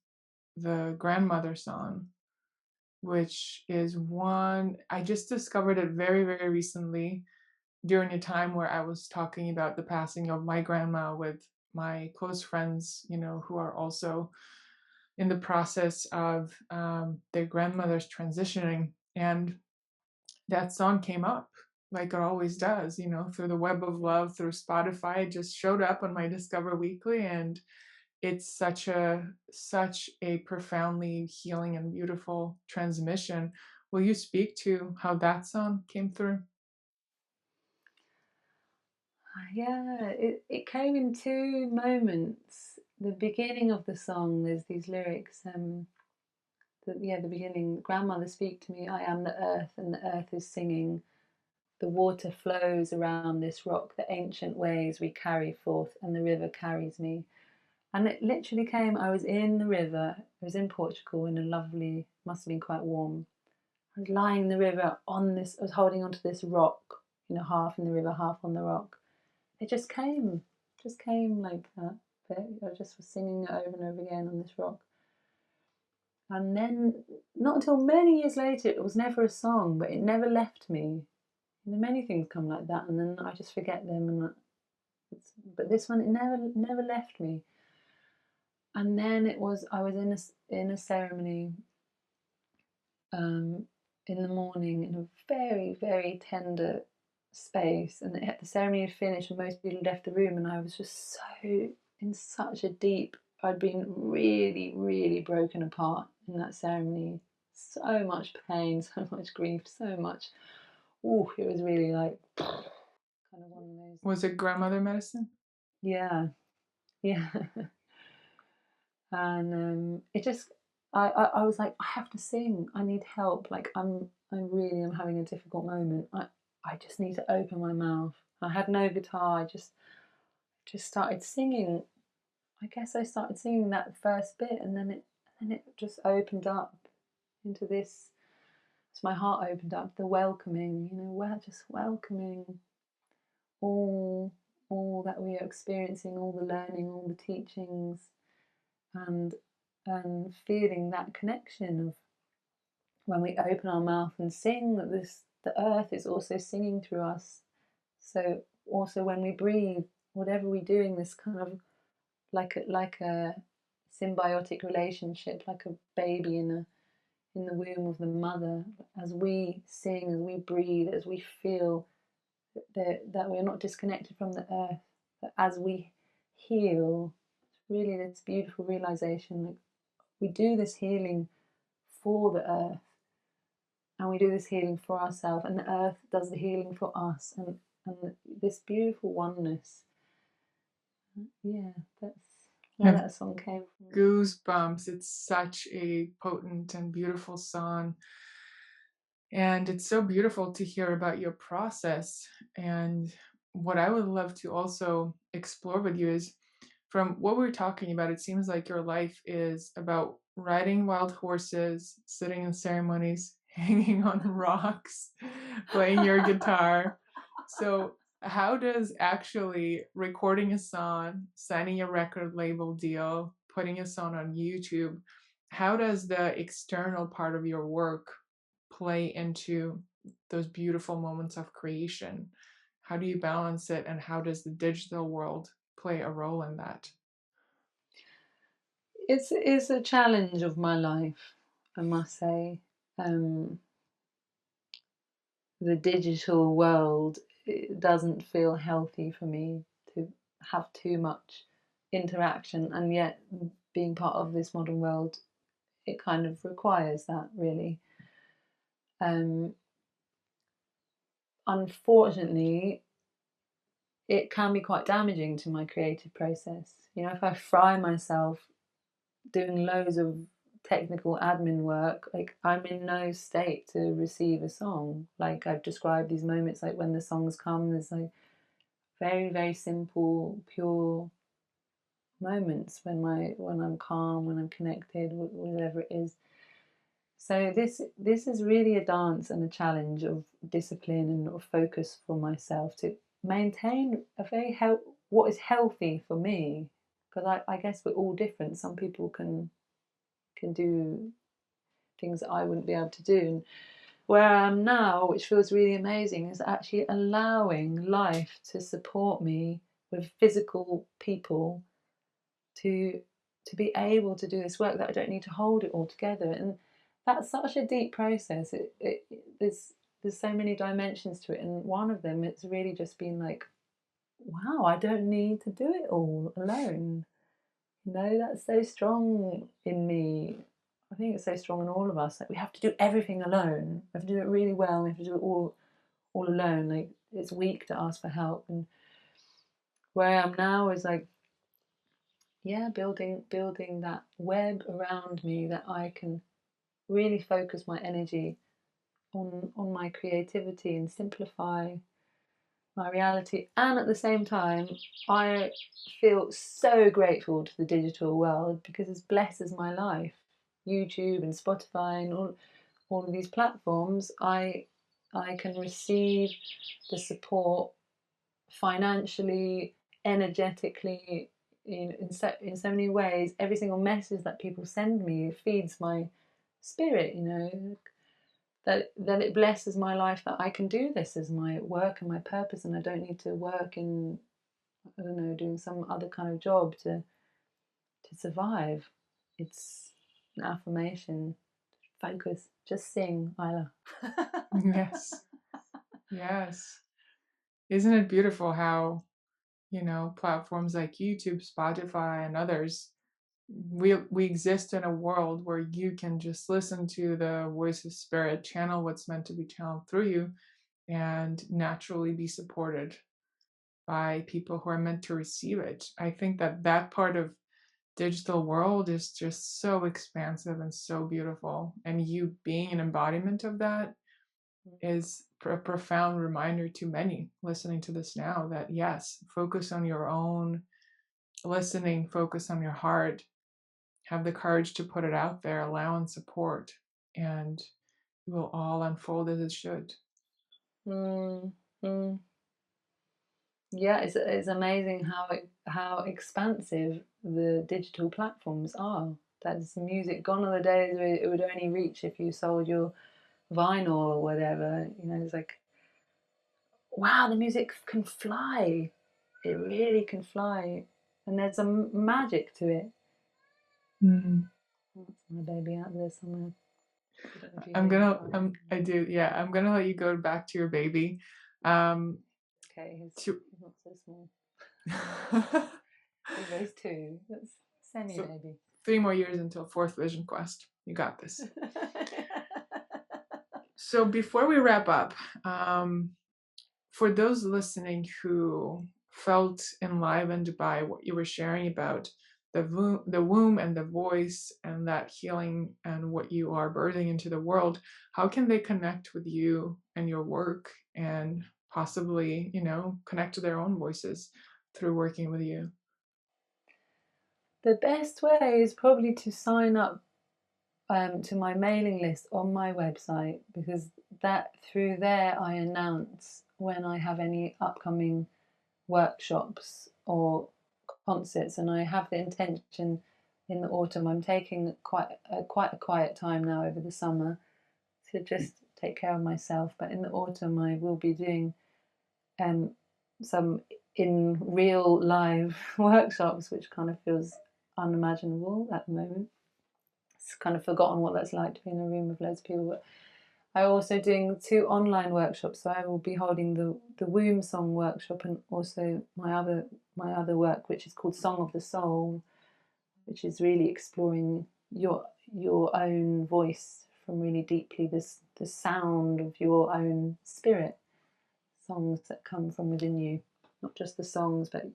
S1: the grandmother song, which is one I just discovered it very, very recently during a time where I was talking about the passing of my grandma with my close friends, who are also in the process of their grandmother's transitioning. And that song came up like it always does, through the web of love, through Spotify. It just showed up on my Discover Weekly, and it's such a profoundly healing and beautiful transmission. Will you speak to how that song came through?
S2: Yeah, it came in two moments. The beginning of the song, there's these lyrics. The beginning, grandmother, speak to me. I am the earth, and the earth is singing. The water flows around this rock, the ancient ways we carry forth, and the river carries me. And it literally came. I was in the river. I was in Portugal in a lovely, must have been quite warm. I was lying in the river on this. I was holding onto this rock, half in the river, half on the rock. It just came like that. I just was singing it over and over again on this rock. And then, not until many years later, it was never a song, but it never left me. Many things come like that, and then I just forget them. But this one, it never left me. And then I was in a ceremony, in the morning, in a very, very tender space, and the ceremony had finished and most people left the room, and I was just in such a deep, I'd been really, really broken apart in that ceremony. So much pain, so much grief, so much. Oh, it was really like kind of one of those.
S1: Was it grandmother medicine?
S2: Yeah, yeah. And it just, I was like, I have to sing. I need help. Like I really am having a difficult moment. I just need to open my mouth. I had no guitar. I just started singing. I guess I started singing that first bit, and then it just opened up into this. So my heart opened up. The welcoming, just welcoming all all that we are experiencing, all the learning, all the teachings, and feeling that connection of when we open our mouth and sing, that the earth is also singing through us. So also when we breathe, whatever we're doing, this kind of like a symbiotic relationship, like a baby in the womb of the mother. As we sing, as we breathe, as we feel that we're not disconnected from the earth, that as we heal, it's really this beautiful realization. Like, we do this healing for the earth, and we do this healing for ourselves, and the earth does the healing for us, and this beautiful oneness. Yeah, that's where that song came from.
S1: Goosebumps. It's such a potent and beautiful song. And it's so beautiful to hear about your process. And what I would love to also explore with you is, from what we're talking about, it seems like your life is about riding wild horses, sitting in ceremonies, hanging on rocks, playing your guitar. So, how does actually recording a song, signing a record label deal, putting a song on YouTube, how does the external part of your work play into those beautiful moments of creation? How do you balance it, and how does the digital world play a role in that?
S2: It's a challenge of my life, I must say. Um, the digital world, it doesn't feel healthy for me to have too much interaction, and yet being part of this modern world, it kind of requires that, really. Um, Unfortunately, it can be quite damaging to my creative process. You know, if I fry myself doing loads of technical admin work, like I'm in no state to receive a song. Like I've described these moments, like when the songs come, there's like very, very simple, pure moments when I'm calm, when I'm connected, whatever it is. So this is really a dance and a challenge of discipline and of focus for myself to maintain a what is healthy for me, because I guess we're all different. Some people can do things that I wouldn't be able to do. And where I am now, which feels really amazing, is actually allowing life to support me with physical people to be able to do this work, that I don't need to hold it all together. And that's such a deep process. There's so many dimensions to it, and one of them, it's really just been like, wow, I don't need to do it all alone. You know, that's so strong in me. I think it's so strong in all of us. Like we have to do everything alone. We have to do it really well. We have to do it all alone. Like it's weak to ask for help. And where I am now is like, yeah, building that web around me that I can really focus my energy on my creativity and simplify my reality. And at the same time, I feel so grateful to the digital world because it blesses my life. YouTube and Spotify and all of these platforms, I can receive the support financially, energetically, in so many ways. Every single message that people send me feeds my spirit, you know, that it blesses my life, that I can do this as my work and my purpose, and I don't need to work in, I don't know, doing some other kind of job to survive. It's an affirmation. Focus. Just sing, Isla.
S1: Yes. Yes. Isn't it beautiful how, platforms like YouTube, Spotify, and others, we exist in a world where you can just listen to the voice of spirit, channel what's meant to be channeled through you, and naturally be supported by people who are meant to receive it. I think that that part of digital world is just so expansive and so beautiful, and you being an embodiment of that is a profound reminder to many listening to this now that yes, focus on your own listening, focus on your heart, have the courage to put it out there, allow and support, and it will all unfold as it should.
S2: Mm, mm. Yeah, it's amazing how expansive the digital platforms are. That's music. Gone are the days where it would only reach if you sold your vinyl or whatever. You know, it's like, wow, the music can fly. It really can fly, and there's a magic to it.
S1: Mhm.
S2: That's my baby out there somewhere. I don't know if you
S1: I'm
S2: hear him
S1: gonna,
S2: crying.
S1: I do, yeah. I'm gonna let you go back to your baby. Um,
S2: Okay,
S1: to,
S2: he's not so small. He weighs 2. That's semi
S1: so
S2: baby.
S1: 3 more years until fourth Vision Quest. You got this. So before we wrap up, for those listening who felt enlivened by what you were sharing about the womb and the voice and that healing and what you are birthing into the world, how can they connect with you and your work and possibly, connect to their own voices through working with you?
S2: The best way is probably to sign up to my mailing list on my website, because that through there I announce when I have any upcoming workshops or concerts, and I have the intention in the autumn. I'm taking quite a quiet time now over the summer to just take care of myself, but in the autumn I will be doing um, some in real live workshops, which kind of feels unimaginable at the moment. It's kind of forgotten what that's like to be in a room with loads of people. But I'm also doing 2 online workshops, so I will be holding the womb song workshop and also my other work, which is called Song of the Soul, which is really exploring your own voice from really deeply, the sound of your own spirit, songs that come from within you, not just the songs, but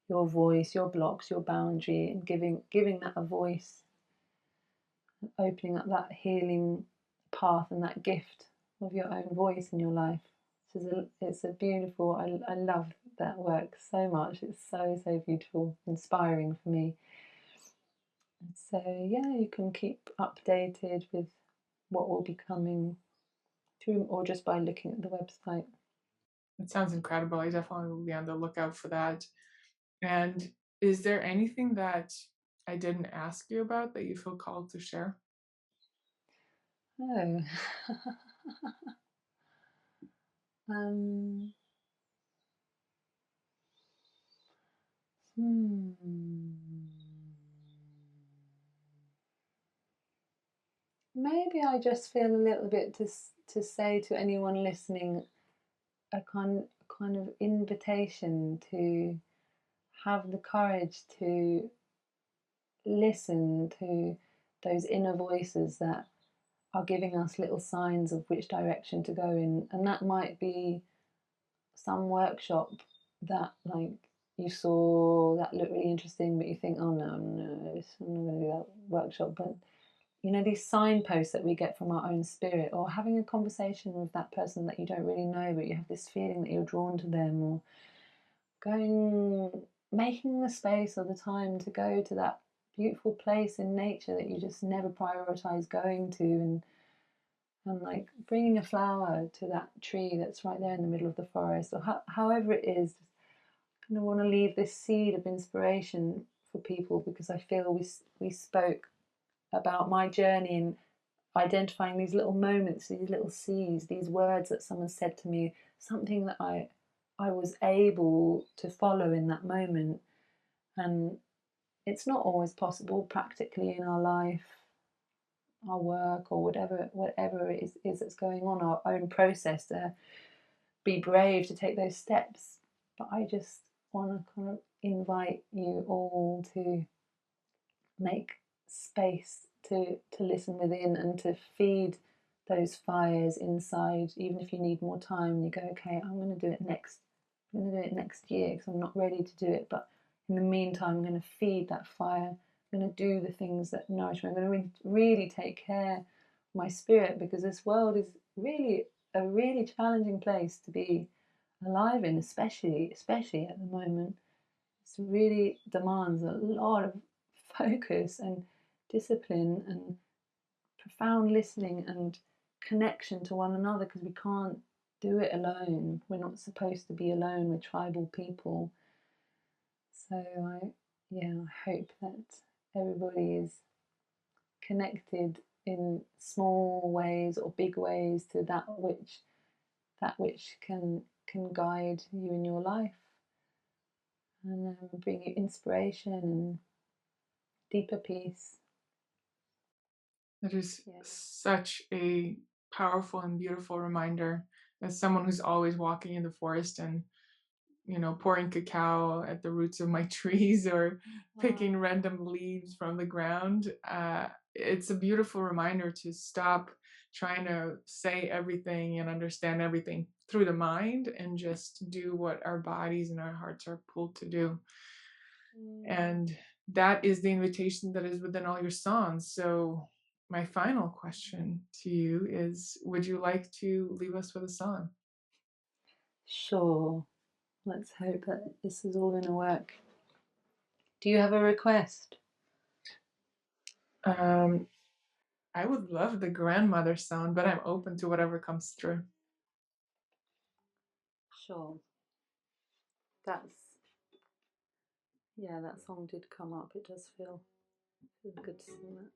S2: your voice, your blocks, your boundary, and giving that a voice, opening up that healing path and that gift of your own voice in your life. It's a beautiful, I love that work so much. It's so beautiful, inspiring for me. So yeah, you can keep updated with what will be coming through, or just by looking at the website.
S1: It sounds incredible. I definitely will be on the lookout for that. And is there anything that I didn't ask you about that you feel called to share?
S2: Oh, um, hmm. Maybe I just feel a little bit to say to anyone listening, a kind of invitation to have the courage to listen to those inner voices that are giving us little signs of which direction to go in. And that might be some workshop that, like, you saw that looked really interesting, but you think, oh no, no, I'm not going to do that workshop. But these signposts that we get from our own spirit, or having a conversation with that person that you don't really know, but you have this feeling that you're drawn to them, or making the space or the time to go to that beautiful place in nature that you just never prioritize going to, and like bringing a flower to that tree that's right there in the middle of the forest, or however it is. Kind of want to leave this seed of inspiration for people, because I feel we spoke about my journey in identifying these little moments, these little seeds, these words that someone said to me, something that I was able to follow in that moment. And it's not always possible practically in our life, our work, or whatever it is that's going on, our own process, to be brave to take those steps. But I just want to kind of invite you all to make space to listen within and to feed those fires inside. Even if you need more time, you go, okay, I'm going to do it next. I'm going to do it next year because I'm not ready to do it. But in the meantime, I'm going to feed that fire. I'm going to do the things that nourish me. I'm going to really take care of my spirit, because this world is really a really challenging place to be alive in, especially at the moment. It really demands a lot of focus and discipline and profound listening and connection to one another, because we can't do it alone. We're not supposed to be alone. We're tribal people. So I hope that everybody is connected in small ways or big ways to that which can guide you in your life and bring you inspiration and deeper peace.
S1: That is such a powerful and beautiful reminder. As someone who's always walking in the forest and, you know, pouring cacao at the roots of my trees or picking random leaves from the ground, it's a beautiful reminder to stop trying to say everything and understand everything through the mind and just do what our bodies and our hearts are pulled to do. And that is the invitation that is within all your songs. So my final question to you is, would you like to leave us with a song?
S2: Sure. Let's hope that this is all going to work. Do you have a request?
S1: I would love the grandmother song, but I'm open to whatever comes through.
S2: Sure. That song did come up. It does feel good to sing that.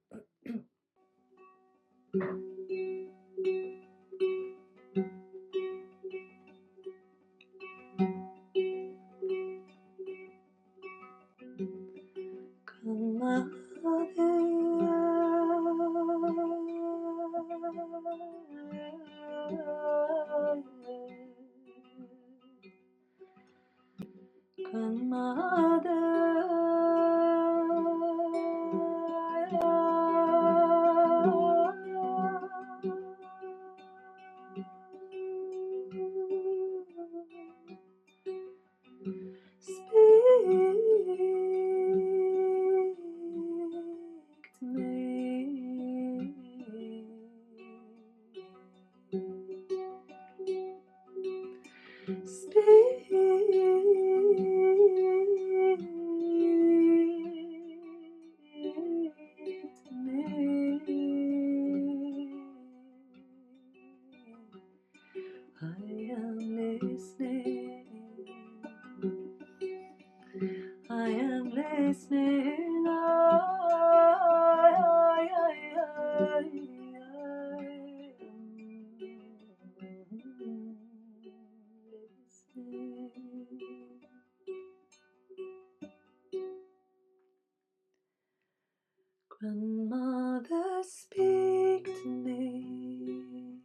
S2: Grandmother, speak to me.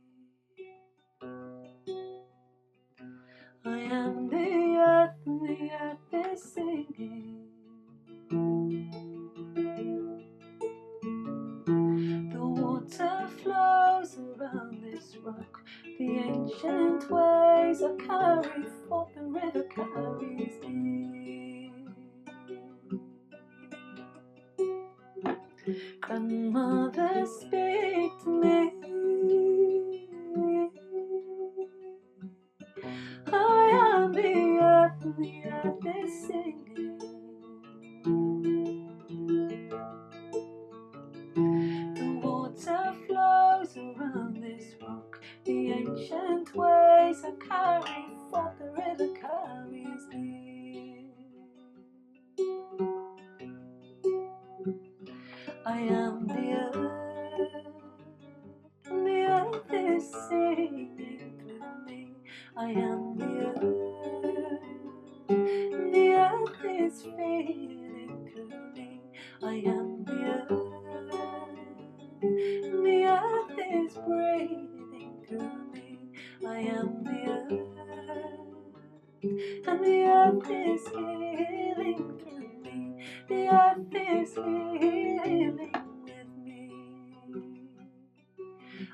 S2: I am the earth is singing. The water flows around this rock. The ancient ways are carried forth. The river carries me. Grandmother, speak to me. I am the earth is singing. The water flows around this rock. The ancient ways are carried forth. The river carries me. I am the earth, and the earth is singing through me. I am the earth, and the earth is feeling through me. I am the earth, and the earth is breathing through me. I am the earth, and the earth is healing through me. The earth is healing with me.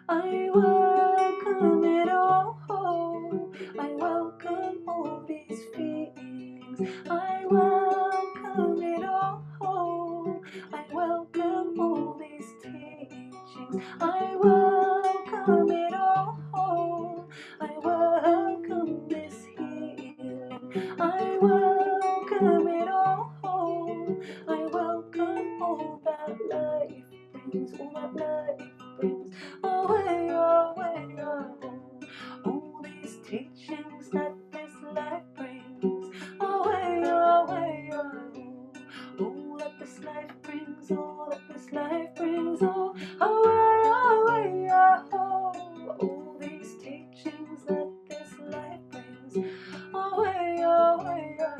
S2: I welcome it all. I welcome all these feelings. I welcome it all. I welcome all these teachings. I welcome it all. I welcome this healing. I welcome it all. I welcome all that life brings, all that life brings. Away, away, away. All these life brings, all that this life brings, oh, away, away, oh, all these teachings that this life brings, away, away, oh.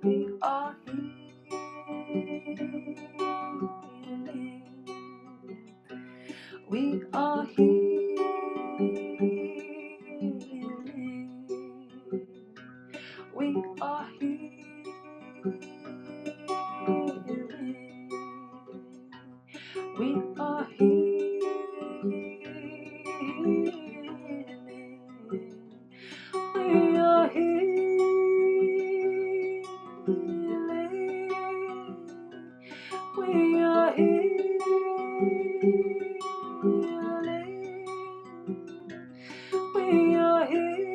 S2: We are healing. We are healing. We are healing. We are healing. We are healing. We are healing. We are healing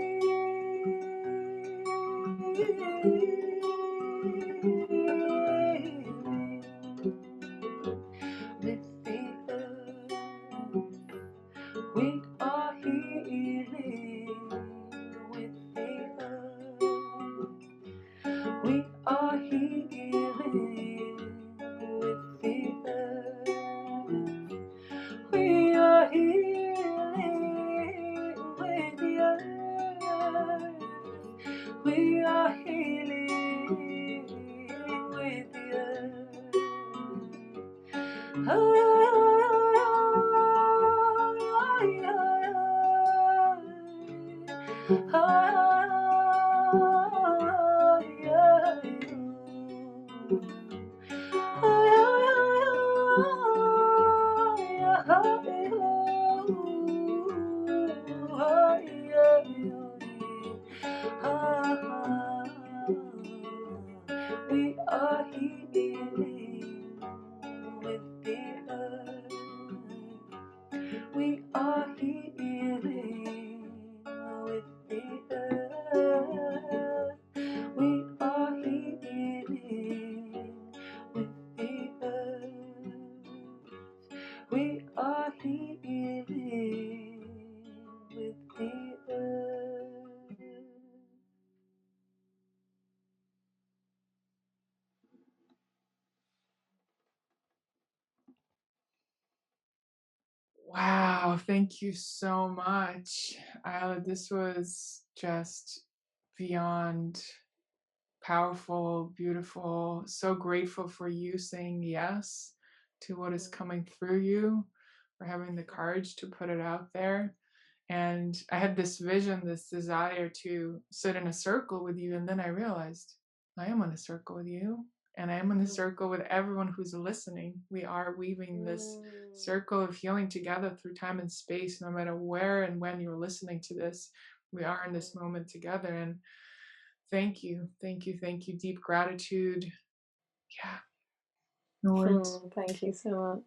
S2: with the earth. We are healing with the earth. We are healing with the earth. We are healing with the earth. We are healing with the earth. We are healing with the earth. We are healing with the earth. We are healing with the earth. We are healing with the earth.
S1: Wow, thank you so much, Ayla. This was just beyond powerful, beautiful. So grateful for you saying yes to what is coming through you, for having the courage to put it out there. And I had this vision, this desire to sit in a circle with you. And then I realized I am in a circle with you. And I am in a circle with everyone who's listening. We are weaving this circle of healing together through time and space, no matter where and when you're listening to this. We are in this moment together. And thank you, thank you, thank you. Deep gratitude. Yeah. No words.
S2: Thank you so much.